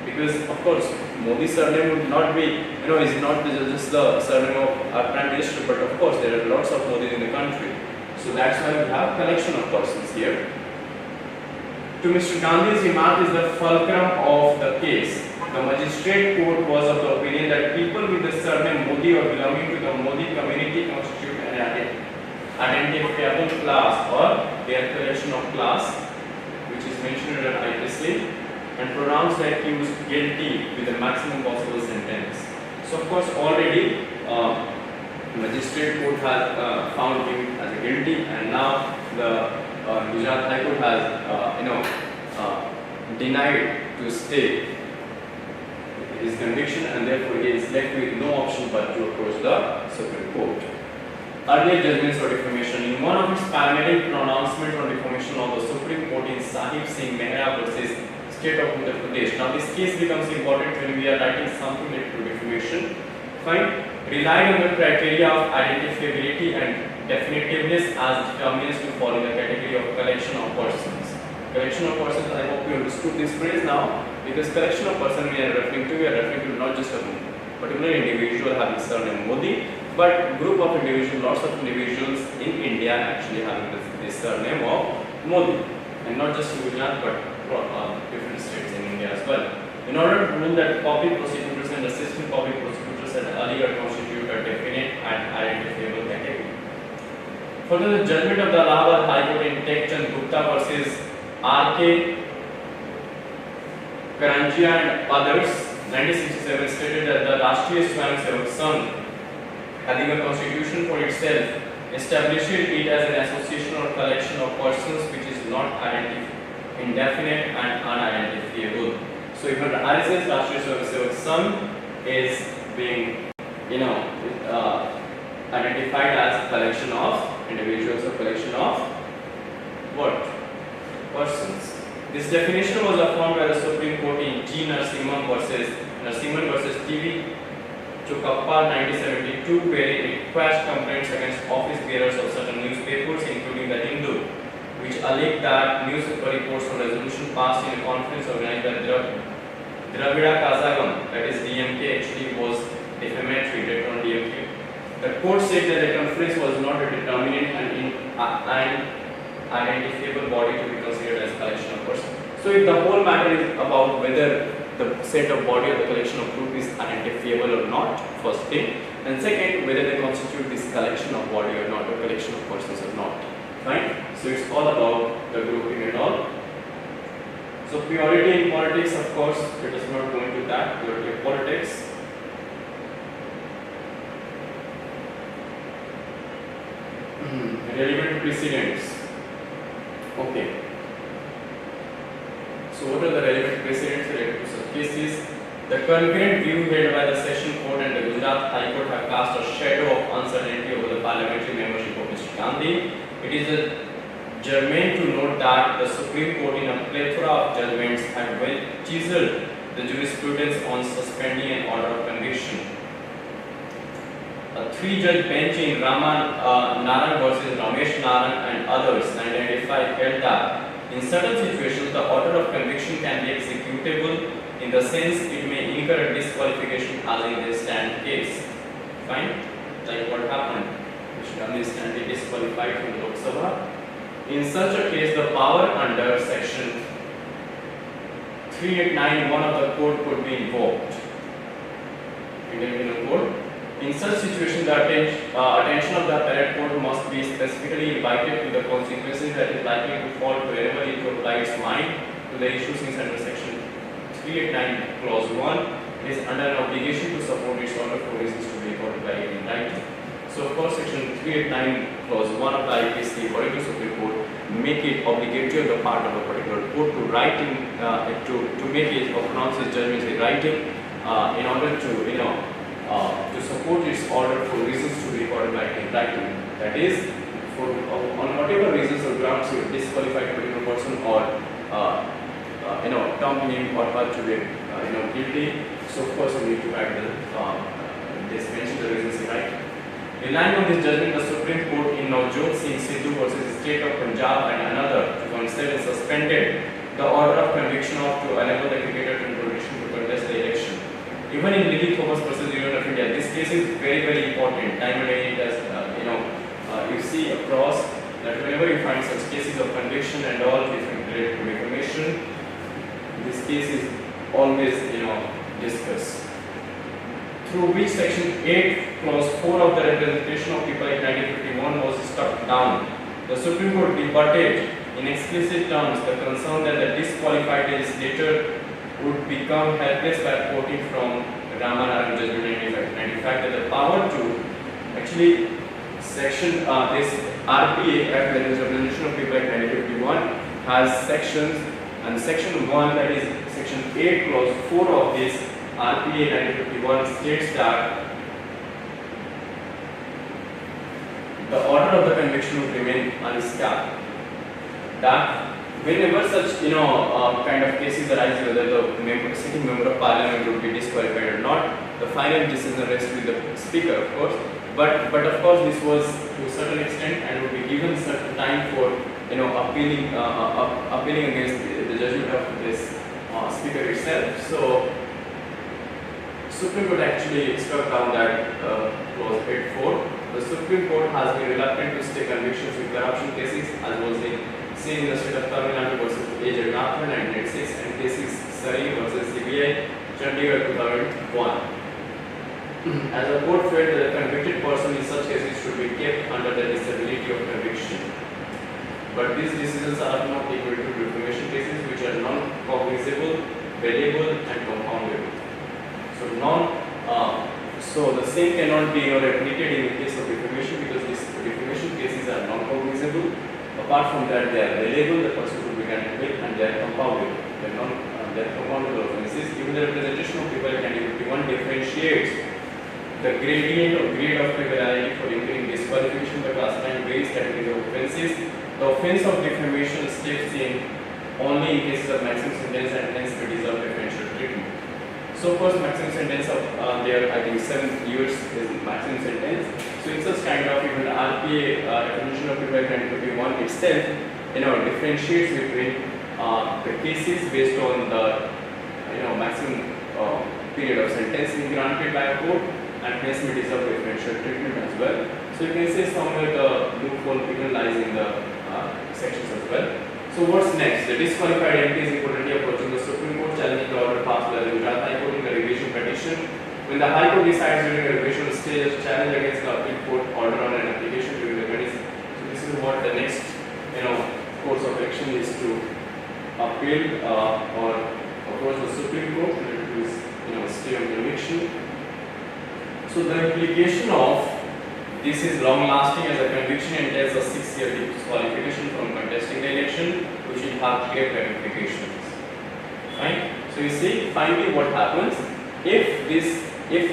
because of course Modi surname would not be, is not just the surname of our Prime Minister, but of course there are lots of Modis in the country. So that's why we have collection of persons here. To Mr. Gandhi's remark is the fulcrum of the case. The magistrate court was of the opinion that people with the surname Modi or belonging to the Modi community constitute an identifiable class or their collection of class, which is mentioned in the IPC, and pronounced the accused guilty with the maximum possible sentence. So of course already magistrate court has found him as a guilty, and now the Gujarat High Court has denied to stay his conviction, and therefore he is left with no option but to approach the Supreme Court. Earlier judgments for defamation. In one of its paramedic pronouncements on defamation of the Supreme Court in Sahib Singh Mehra versus State of Uttar Pradesh. Now this case becomes important when we are writing something related to defamation. Fine. Relied on the criteria of identifiability and definitiveness as determinants to fall in the category of collection of persons. Collection of persons, I hope you understood this phrase now, because collection of persons we are referring to not just a particular individual having surname Modi, but group of individuals, lots of individuals in India actually having this surname of Modi, and not just in Gujarat but different states in India as well. In order to rule that public prosecutors and assistant public prosecutors at Aligarh constitute a definite and identifiable category. Further, the judgment of the Allahabad High Court in Tekchand Gupta versus R.K. Karanjia and others, 1967, stated that the Rashtriya Swayamsevak Sangh, having a constitution for itself, established it as an association or collection of persons which is not indefinite and unidentifiable. So even the RSS, Rashtriya Swayamsevak Sangh, is being identified as a collection of individuals or collection of what? Persons. This definition was affirmed by the Supreme Court in G. Narasimhan versus TV Chukappa 1972, wherein it quashed complaints against office bearers of certain newspapers, including the Hindu, which alleged that newspaper reports on resolution passed in a conference organized by Dravida Kazhagam, that is DMK, actually was defamatory, written on DMK. The court said that the conference was not a determinant and identifiable body to be considered as collection of persons. So if the whole matter is about whether the set of body or the collection of group is identifiable or not, first thing, and second, whether they constitute this collection of body or not, or collection of persons or not. Fine. So it's all about the grouping and all. So purity in politics, of course, let us not go into that. Purity of politics. Relevant precedents. Okay. So what are the relevant precedents related to such cases? The concurrent view held by the Session Court and the Gujarat High Court have cast a shadow of uncertainty over the parliamentary membership of Mr. Gandhi. It is germane to note that the Supreme Court in a plethora of judgments had well chiseled the jurisprudence on suspending an order of conviction. A three-judge bench in Narang versus Ramesh Narang and others identified held that in certain situations the order of conviction can be executable in the sense it may incur a disqualification as in this stand case. Fine? Like what happened? Mr. Gandhi is standing disqualified from Lok Sabha. In such a case, the power under section 389(1) of the code could be invoked. Indian Penal Code. In such situation, the attention of the appellate court must be specifically invited to the consequences that is likely to fall wherever it applies its mind to the issues in under section 389 clause 1. It is under an obligation to support its order for reasons to be recorded by it in writing. So of course section 389 clause 1 of the UPSC according to Supreme Court make it obligatory on the part of a particular court to write in to make it or pronounce its judgments in writing in order to to support its order for reasons to be recorded by it in writing. That is, for on whatever reasons or grounds you disqualify a particular person or term him or her to be guilty. So of course you need to write this mention the reasons in writing. Relying on this judgment, the Supreme Court in Navjot Singh Sidhu versus the State of Punjab and another 2007 suspended the order of conviction of to enable the cricketer to permission to contest the election. Even in Lily Thomas versus Union of India, this case is very, very important. Time and again, it has, you see across that whenever you find such cases of conviction and all related to defamation, this case is always, discussed. Through which section 8 clause 4 of the Representation of People Act 1951 was struck down. The Supreme Court rebutted in explicit terms the concern that the disqualified legislator would become helpless by quoting from Ramanarayan judgment 1995 that the power to actually section this RPA Act, that is Representation of People Act 1951, has sections, and section 1, that is section 8 clause 4 of this RPA 1951 states that the order of the conviction would remain unscathed. That whenever such kind of cases arise, whether the sitting member of parliament would be disqualified or not, the final decision rests with the speaker, of course. But of course this was to a certain extent and would be given certain time for appealing against the judgment of this speaker itself. So Supreme Court actually struck down that clause 8.4. The Supreme Court has been reluctant to stay convictions in corruption cases, as was seen in the state of Tamil Nadu versus A. Jagannath 1986 and cases Sari versus CBI, Chandigarh 2001. As the court felt that the convicted person in such cases should be kept under the disability of conviction. But these decisions are not equal to defamation cases which are non-cognizable, bailable and compoundable. So the same cannot be repeated in the case of defamation because these defamation cases are non-cognizable. Apart from that, they are bailable, the person will be granted bail, and they are compoundable. They are compoundable offences. Even the Representation of People Act 1951 differentiates the gradient or grade of criminality for incurring disqualification by classifying various categories of offences. The offence of defamation steps in only in cases of maximum sentence and hence may deserve differential treatment. So of course maximum sentence of there I think 7 years is maximum sentence. So in such kind of even the RPA Representation of People Act 1951 itself differentiates between the cases based on the maximum period of sentence being granted by a court and hence may deserve differential treatment as well. So you can say somewhere the loophole even lies in the sections as well. So what's next? The disqualified MP is reportedly approaching the Supreme Court challenging the order passed by the Gujarat High Court in the revision petition. When the High Court decides during the revision stage a challenge against the appeal court order on an application during the petition. So this is what the next course of action is, to appeal or approach the Supreme Court related to this stay on conviction. So the implication of this is long lasting, as a conviction entails a 6-year disqualification from contesting the election, which will have grave ramifications. Fine. So you see, finally what happens if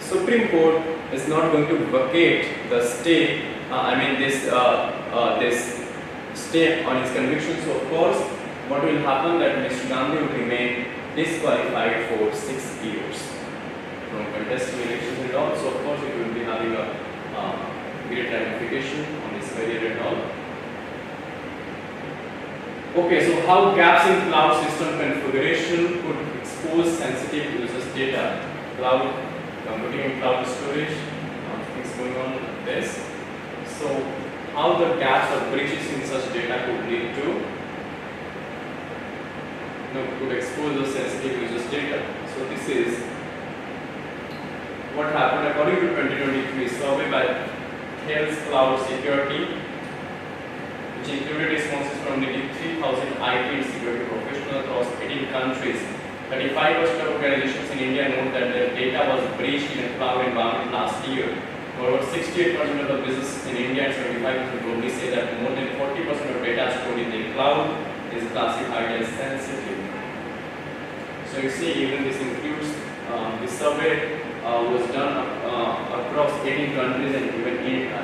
Supreme Court is not going to vacate the stay, this stay on his conviction. So of course, what will happen that Mr. Gandhi will remain disqualified for 6 years from contesting elections and all. So of course, it will be having a great ramification on his career and all. Okay, so how gaps in cloud system configuration could expose sensitive users' data? Cloud computing and cloud storage, things going on like this. So how the gaps or breaches in such data could lead to, could expose the sensitive users' data. So this is what happened according to 2023 survey by Health Cloud Security, which included responses from nearly 3,000 IT and security professionals across 18 countries. 35% of organizations in India note that their data was breached in a cloud environment last year. However, 68% of the businesses in India and 75% globally say that more than 40% of data stored in the cloud is classified as sensitive. So you see, even this includes this survey was done across 18 countries, and even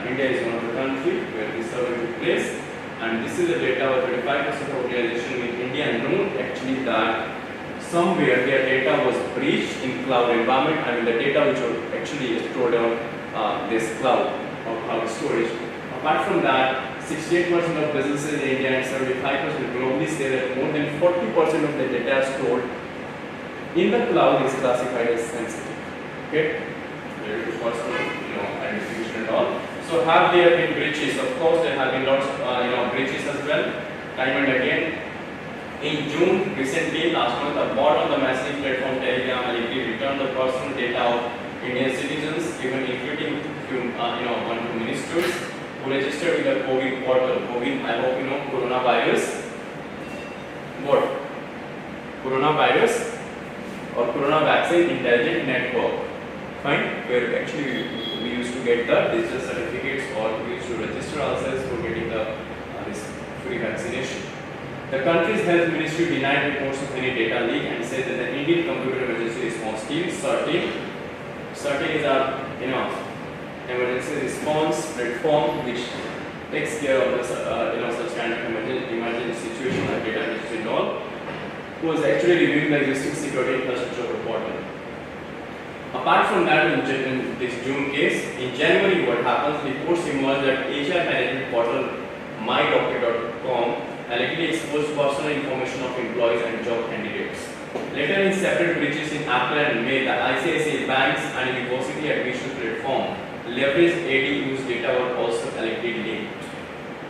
India is one of the countries where this survey took place. And this is the data of 35% of organizations in India know actually that somewhere their data was breached in cloud environment. The data which was actually stored on this cloud or cloud storage. Apart from that, 68% of businesses in India and 75% globally say that more than 40% of the data stored in the cloud is classified as sensitive. Okay, related to personal, identification and all. So have there been breaches? Of course, there have been lots of breaches as well, time and again. In June, recently, last month, a bot on the messaging platform Telegram allegedly returned the personal data of Indian citizens, even including one or two ministers who registered with the COVID portal. COVID, I hope you know, coronavirus. What? Coronavirus or corona vaccine intelligent network. Fine, where actually we used to get the digital certificates, or we used to register ourselves for getting the this free vaccination. The country's health ministry denied reports of any data leak and said that the Indian Computer Emergency Response Team, CERTI is our emergency response platform which takes care of this such kind of emergency situation like data breaches and all, was actually reviewing the existing security infrastructure of the portal. Apart from that, in this June case, in January what happens, reports emerged that HR management portal mydoctor.com allegedly exposed personal information of employees and job candidates. Later, in separate breaches in April and May, the ICICI banks and university admission platform leveraged ADU's data were also allegedly linked.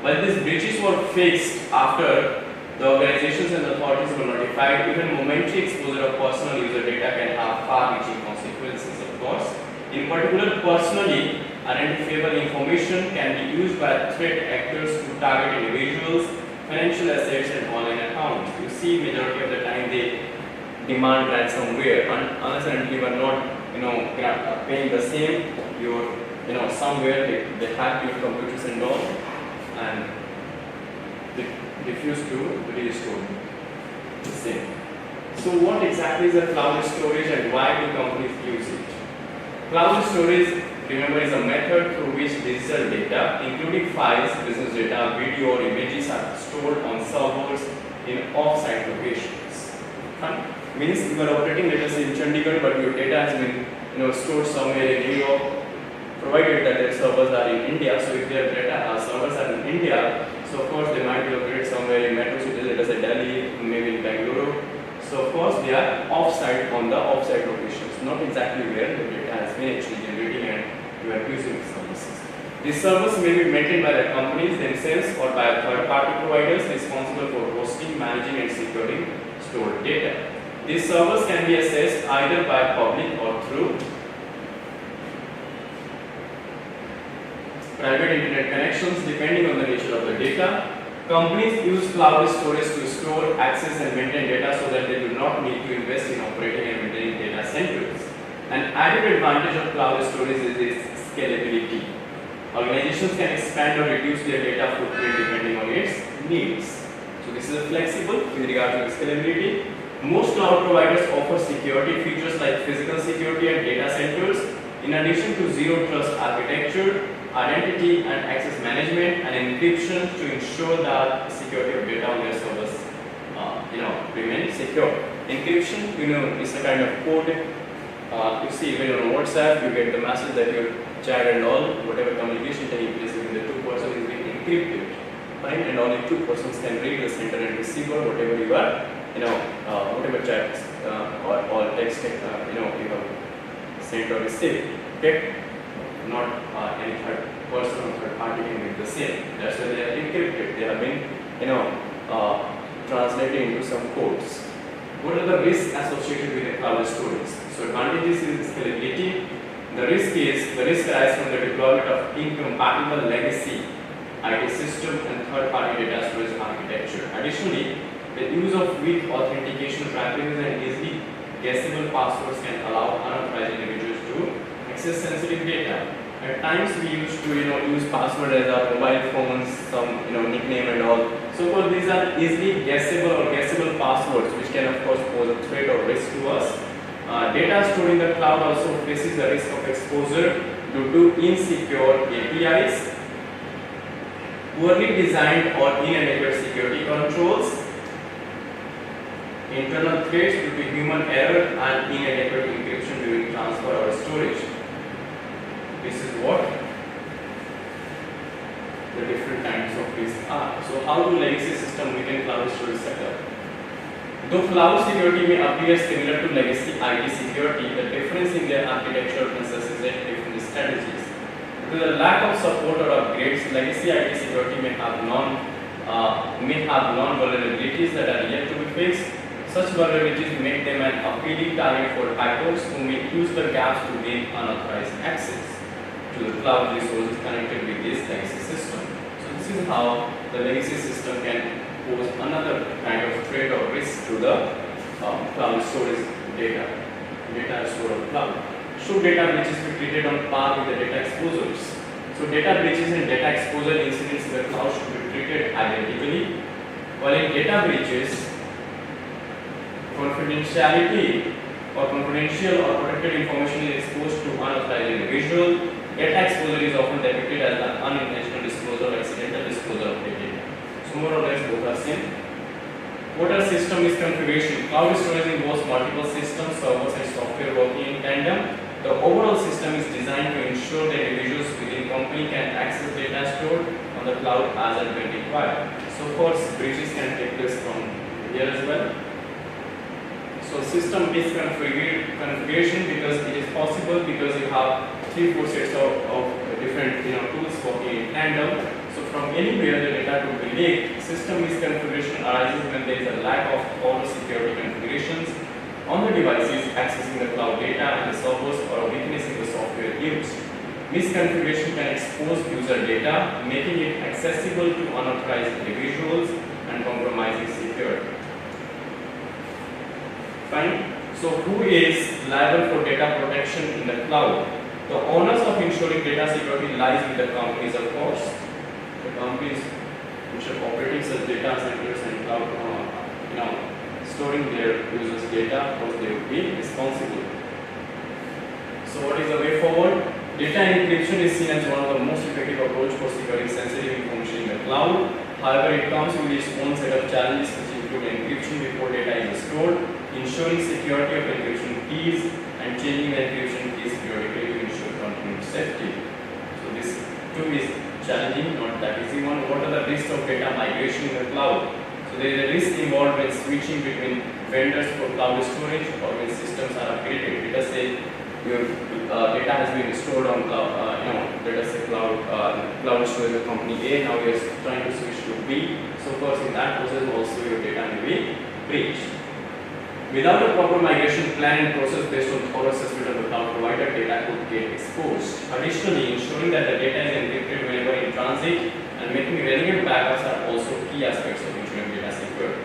While these breaches were fixed after the organizations and authorities were notified, even momentary exposure of personal user data can have far-reaching consequences, of course. In particular, personally identifiable information can be used by threat actors to target individuals, financial assets and online accounts. You see, majority of the time they demand ransomware, unless and until you are not paying the same, you're somewhere they hack your computers and all, and they refuse to restore the same. So what exactly is a cloud storage and why do companies use it? Cloud storage, remember, is a method through which digital data, including files, business data, video or images, are stored on servers in off-site locations. Means you are operating, let us say, in Chandigarh, but your data has been stored somewhere in New York, provided that their servers are in India. So if their data servers are in India, so of course they might be located somewhere in metro cities, let us say Delhi, maybe in Bangalore. So of course they are off-site, on the off-site locations, not exactly where the data has been actually generating and you are using services. These servers may be maintained by the companies themselves or by third-party providers responsible for hosting, managing and securing stored data. These servers can be accessed either by public or through private internet connections depending on the nature of the data. Companies use cloud storage to store, access and maintain data so that they do not need to invest in operating and maintaining data centers. An added advantage of cloud storage is its scalability. Organizations can expand or reduce their data footprint depending on its needs. So this is flexible with regard to scalability. Most cloud providers offer security features like physical security at data centers, in addition to zero trust architecture, identity and access management, and encryption to ensure that the security of data on their servers, remain secure. Encryption, is a kind of code. You see, when you're on WhatsApp, you get the message that your chat and all, whatever communication taking place between the two persons is being encrypted, right? And only two persons can read the sender and receiver, whatever you are, whatever chat or text, you have sent or received. Okay, not any third person or third party can read the same. That's why they are encrypted. They have been, translated into some codes. What are the risks associated with the cloud storage? So advantages is scalability. The risk arises from the deployment of incompatible legacy IT system and third-party data storage architecture. Additionally, the use of weak authentication practices and easily guessable passwords can allow unauthorized individuals to access sensitive data. At times we used to use password as our mobile phones, some nickname and all. So for these are easily guessable passwords, which can of course pose a threat or risk to us. Data stored in the cloud also faces the risk of exposure due to insecure APIs, poorly designed or inadequate security controls, internal threats due to human error, and inadequate encryption during transfer or storage. This is what the different kinds of risks are. So how do legacy system weaken cloud storage setup? Though cloud security may appear similar to legacy IT security, the difference in their architecture necessitates different strategies. Due to the lack of support or upgrades, legacy IT security may have non-vulnerabilities that are yet to be fixed. Such vulnerabilities make them an appealing target for hackers who may use the gaps to gain unauthorized access to the cloud resources connected with this legacy system. So this is how the legacy system can pose another kind of threat or risk to the cloud storage data stored on cloud. Should data breaches be treated on par with the data exposures? So data breaches and data exposure incidents in the cloud should be treated identically. While in data breaches, confidentiality or confidential or protected information is exposed to unauthorized individual. Data exposure is often depicted as an unintentional disclosure or accidental disclosure of data. So more or less both are same. What are system misconfiguration? Cloud storage involves multiple systems, servers and software working in tandem. The overall system is designed to ensure that individuals within company can access data stored on the cloud as and when required. So of course breaches can take place from here as well. So system misconfiguration, because it is possible because you have 3-4 sets of different tools working in tandem. So from anywhere the data could be leaked. System misconfiguration arises when there is a lack of all security configurations on the devices accessing the cloud data and the servers, or a weakness in the software used. Misconfiguration can expose user data, making it accessible to unauthorized individuals and compromising security. Fine. So who is liable for data protection in the cloud? The onus of ensuring data security lies with the companies, of course. The companies which are operating such data centers and cloud, storing their users' data, of course they would be responsible. So what is the way forward? Data encryption is seen as one of the most effective approach for securing sensitive information in the cloud. However, it comes with its own set of challenges, which include encryption before data is stored, ensuring security of encryption keys, and changing the encryption keys periodically to ensure continued safety. So this too is challenging, not that easy one. What are the risks of data migration in the cloud? So there is a risk involved when switching between vendors for cloud storage or when systems are upgraded. Let us say your data has been stored on let us say cloud storage of company A. Now you're trying to switch to B. So first in that process also your data may be breached. Without a proper migration plan and process based on thorough assessment of the cloud provider, data could get exposed. Additionally, ensuring that the data is encrypted whenever in transit and making relevant backups are also key aspects of ensuring data security.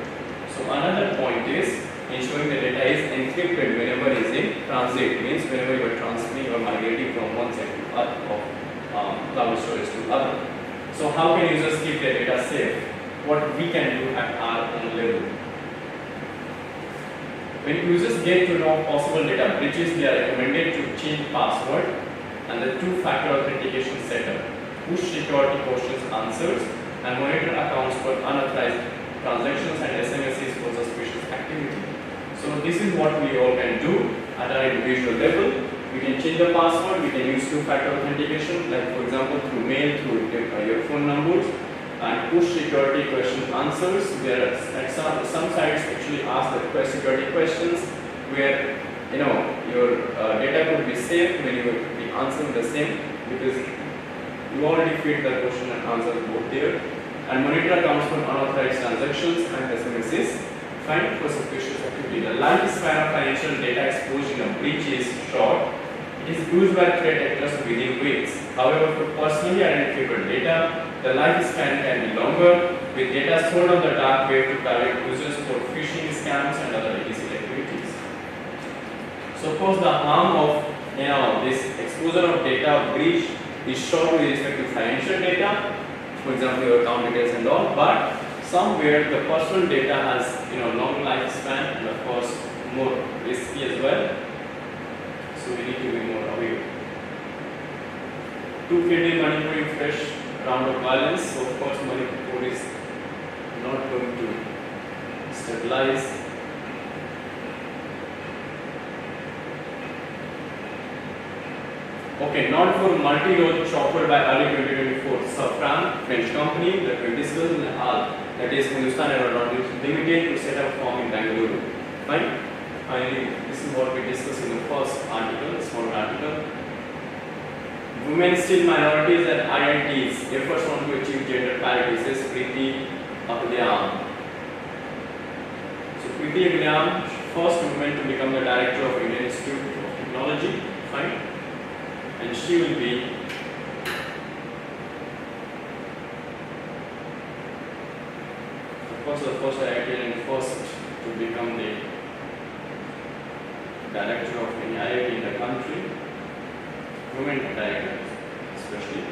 So another point is ensuring the data is encrypted whenever it is in transit, means whenever you are transferring or migrating from one set to other of cloud storage to other. So how can users keep their data safe? What we can do at our own level. When users get to know possible data breaches, they are recommended to change password and the two-factor authentication setup, push security questions answers, and monitor accounts for unauthorized transactions and SMSs for suspicious activity. So this is what we all can do at our individual level. We can change the password, we can use two-factor authentication, like for example through mail, through your phone numbers, and push security question answers. There are some sites actually ask the security questions where your data could be safe when you will be answering the same, because you already feed the question and answers both there. And monitor accounts for unauthorized transactions and SMSs. Find for suspicious activity. The lifespan of financial data exposed in a breach is short. It is used by threat actors within weeks. However, for personally identifiable data, the lifespan can be longer, with data stored on the dark web to target users for phishing scams and other illicit activities. So, of course, the harm of this exposure of data breach is short with respect to financial data, for example, your account details and all. But somewhere the personal data has long lifespan and of course more risky as well. So we need to be more aware. To feed in Manipur fresh round of violence, so of course Manipur is not going to stabilize. Okay, not for multi-road chopper by early 2024. Safran, French company that we discussed in the HAL, that is Hindustan Aeronautics Limited, to set up firm in Bangalore. Fine. Finally, this is what we discussed in the first article, small article. Women still minorities at IITs. Efforts want to achieve gender parity, says Preeti Agulyam. So Preeti Agulyam, first woman to become the director of Indian Institute of Technology. Fine. And she will be of course the first IIT and first to become the director of any IIT in the country, women director especially.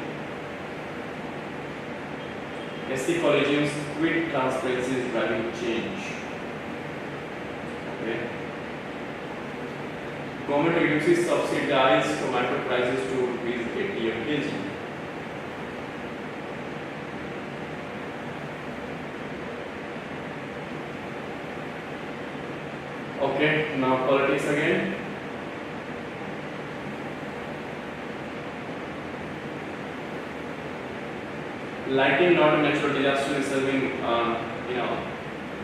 SC Collegium's quit transparency is driving change. Okay. Government agencies subsidize tomato prices to rupees 80 a kg. Okay, now politics again. Lighting not a natural disaster is serving,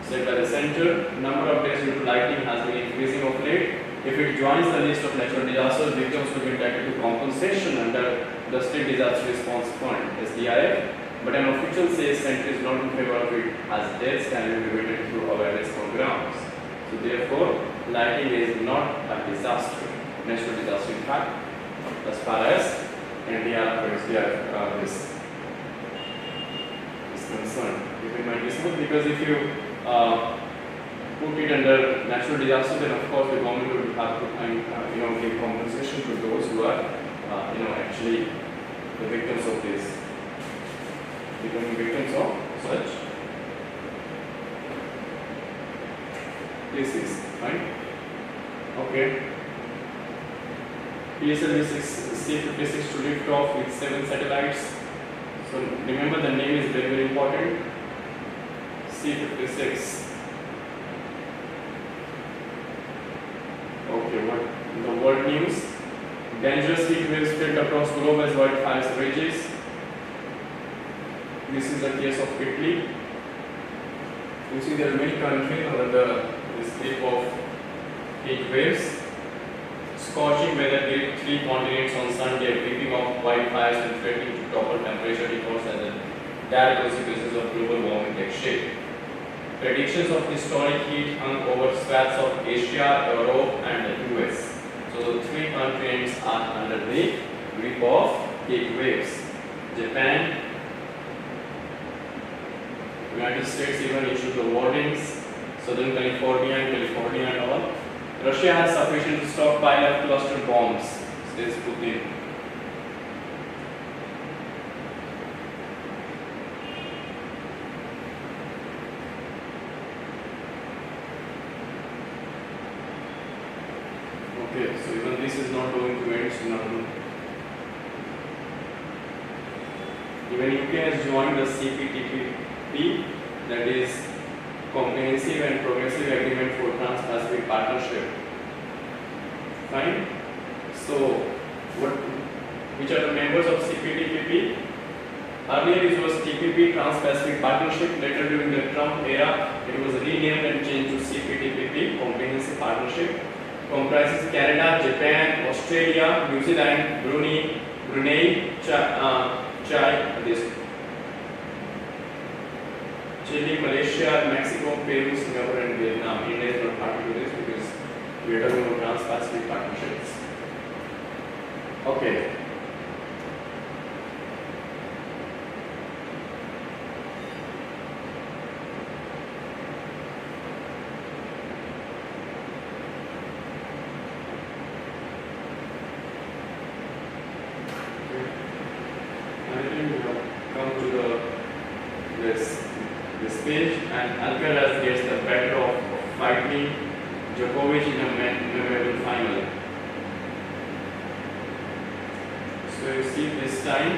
said by the center. Number of deaths due to lighting has been increasing of late. If it joins the list of natural disasters, victims will be entitled to compensation under the State Disaster Response Fund (SDRF). But an official says center is not in favor of it, as deaths can be prevented through awareness programs. So therefore, lighting is not a disaster, natural disaster. In fact, as far as NDRF is concerned, keep in mind this one, because if you put it under natural disaster, then of course the government will have to give compensation to those who are actually the victims of this, becoming victims of such cases, right? Okay. PSLV C-56 to lift off with 7 satellites. So remember, the name is very, very important. C-56. Okay, what the world news? Dangerous heat waves spread across globe as wildfires rages. This is the case of Italy. You see, there are many countries under the escape of heat waves. Scorching weather hit 3 continents on Sunday, weeping of wildfires and threatening to topple temperature records as a direct consequences of global warming take shape. Predictions of historic heat hung over swaths of Asia, Europe, and the US. So the 3 continents are under the grip of heat waves. Japan, United States even issued the warnings. Southern California and all. Russia has sufficient stockpile of cluster bombs, says Putin. Okay, so even this is not going to end soon. Even UK has joined the CPTPP, that is Comprehensive and Progressive Agreement for Trans-Pacific Partnership. Fine. So, which are the members of CPTPP? Earlier it was TPP, Trans-Pacific Partnership. Later during the Trump era, it was renamed and changed to CPTPP, Comprehensive Partnership. Comprises Canada, Japan, Australia, New Zealand, Brunei, Chile, Malaysia, Mexico, Peru, Singapore, and Vietnam. India is not part of this because we are talking about trans-Pacific partnerships. Okay. I think we have come to this page, and Alcaraz gets the better of fighting Djokovic in a memorable final. So you see this time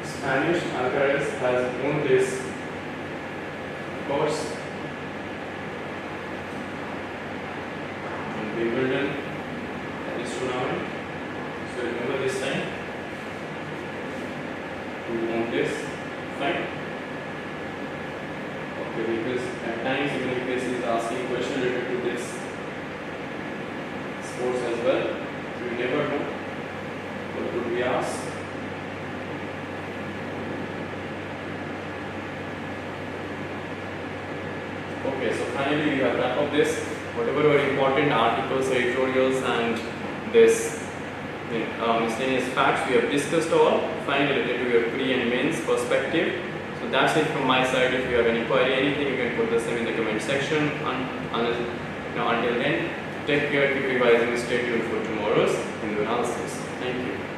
Spanish Alcaraz has won this course in Wimbledon at this tournament. So remember this time. We want this, fine? Okay, because at times even UPSC is asking questions related to this sports as well. So we never know what could we ask. Okay, so finally we have wrapped up this. Whatever were important articles, editorials, and this miscellaneous facts we have discussed all, fine, related to your pre and mains perspective. So that's it from my side. If you have any query, anything, you can put the same in the comment section. Until then, take care, keep revising, stay tuned for tomorrow's Hindu analysis. Thank you.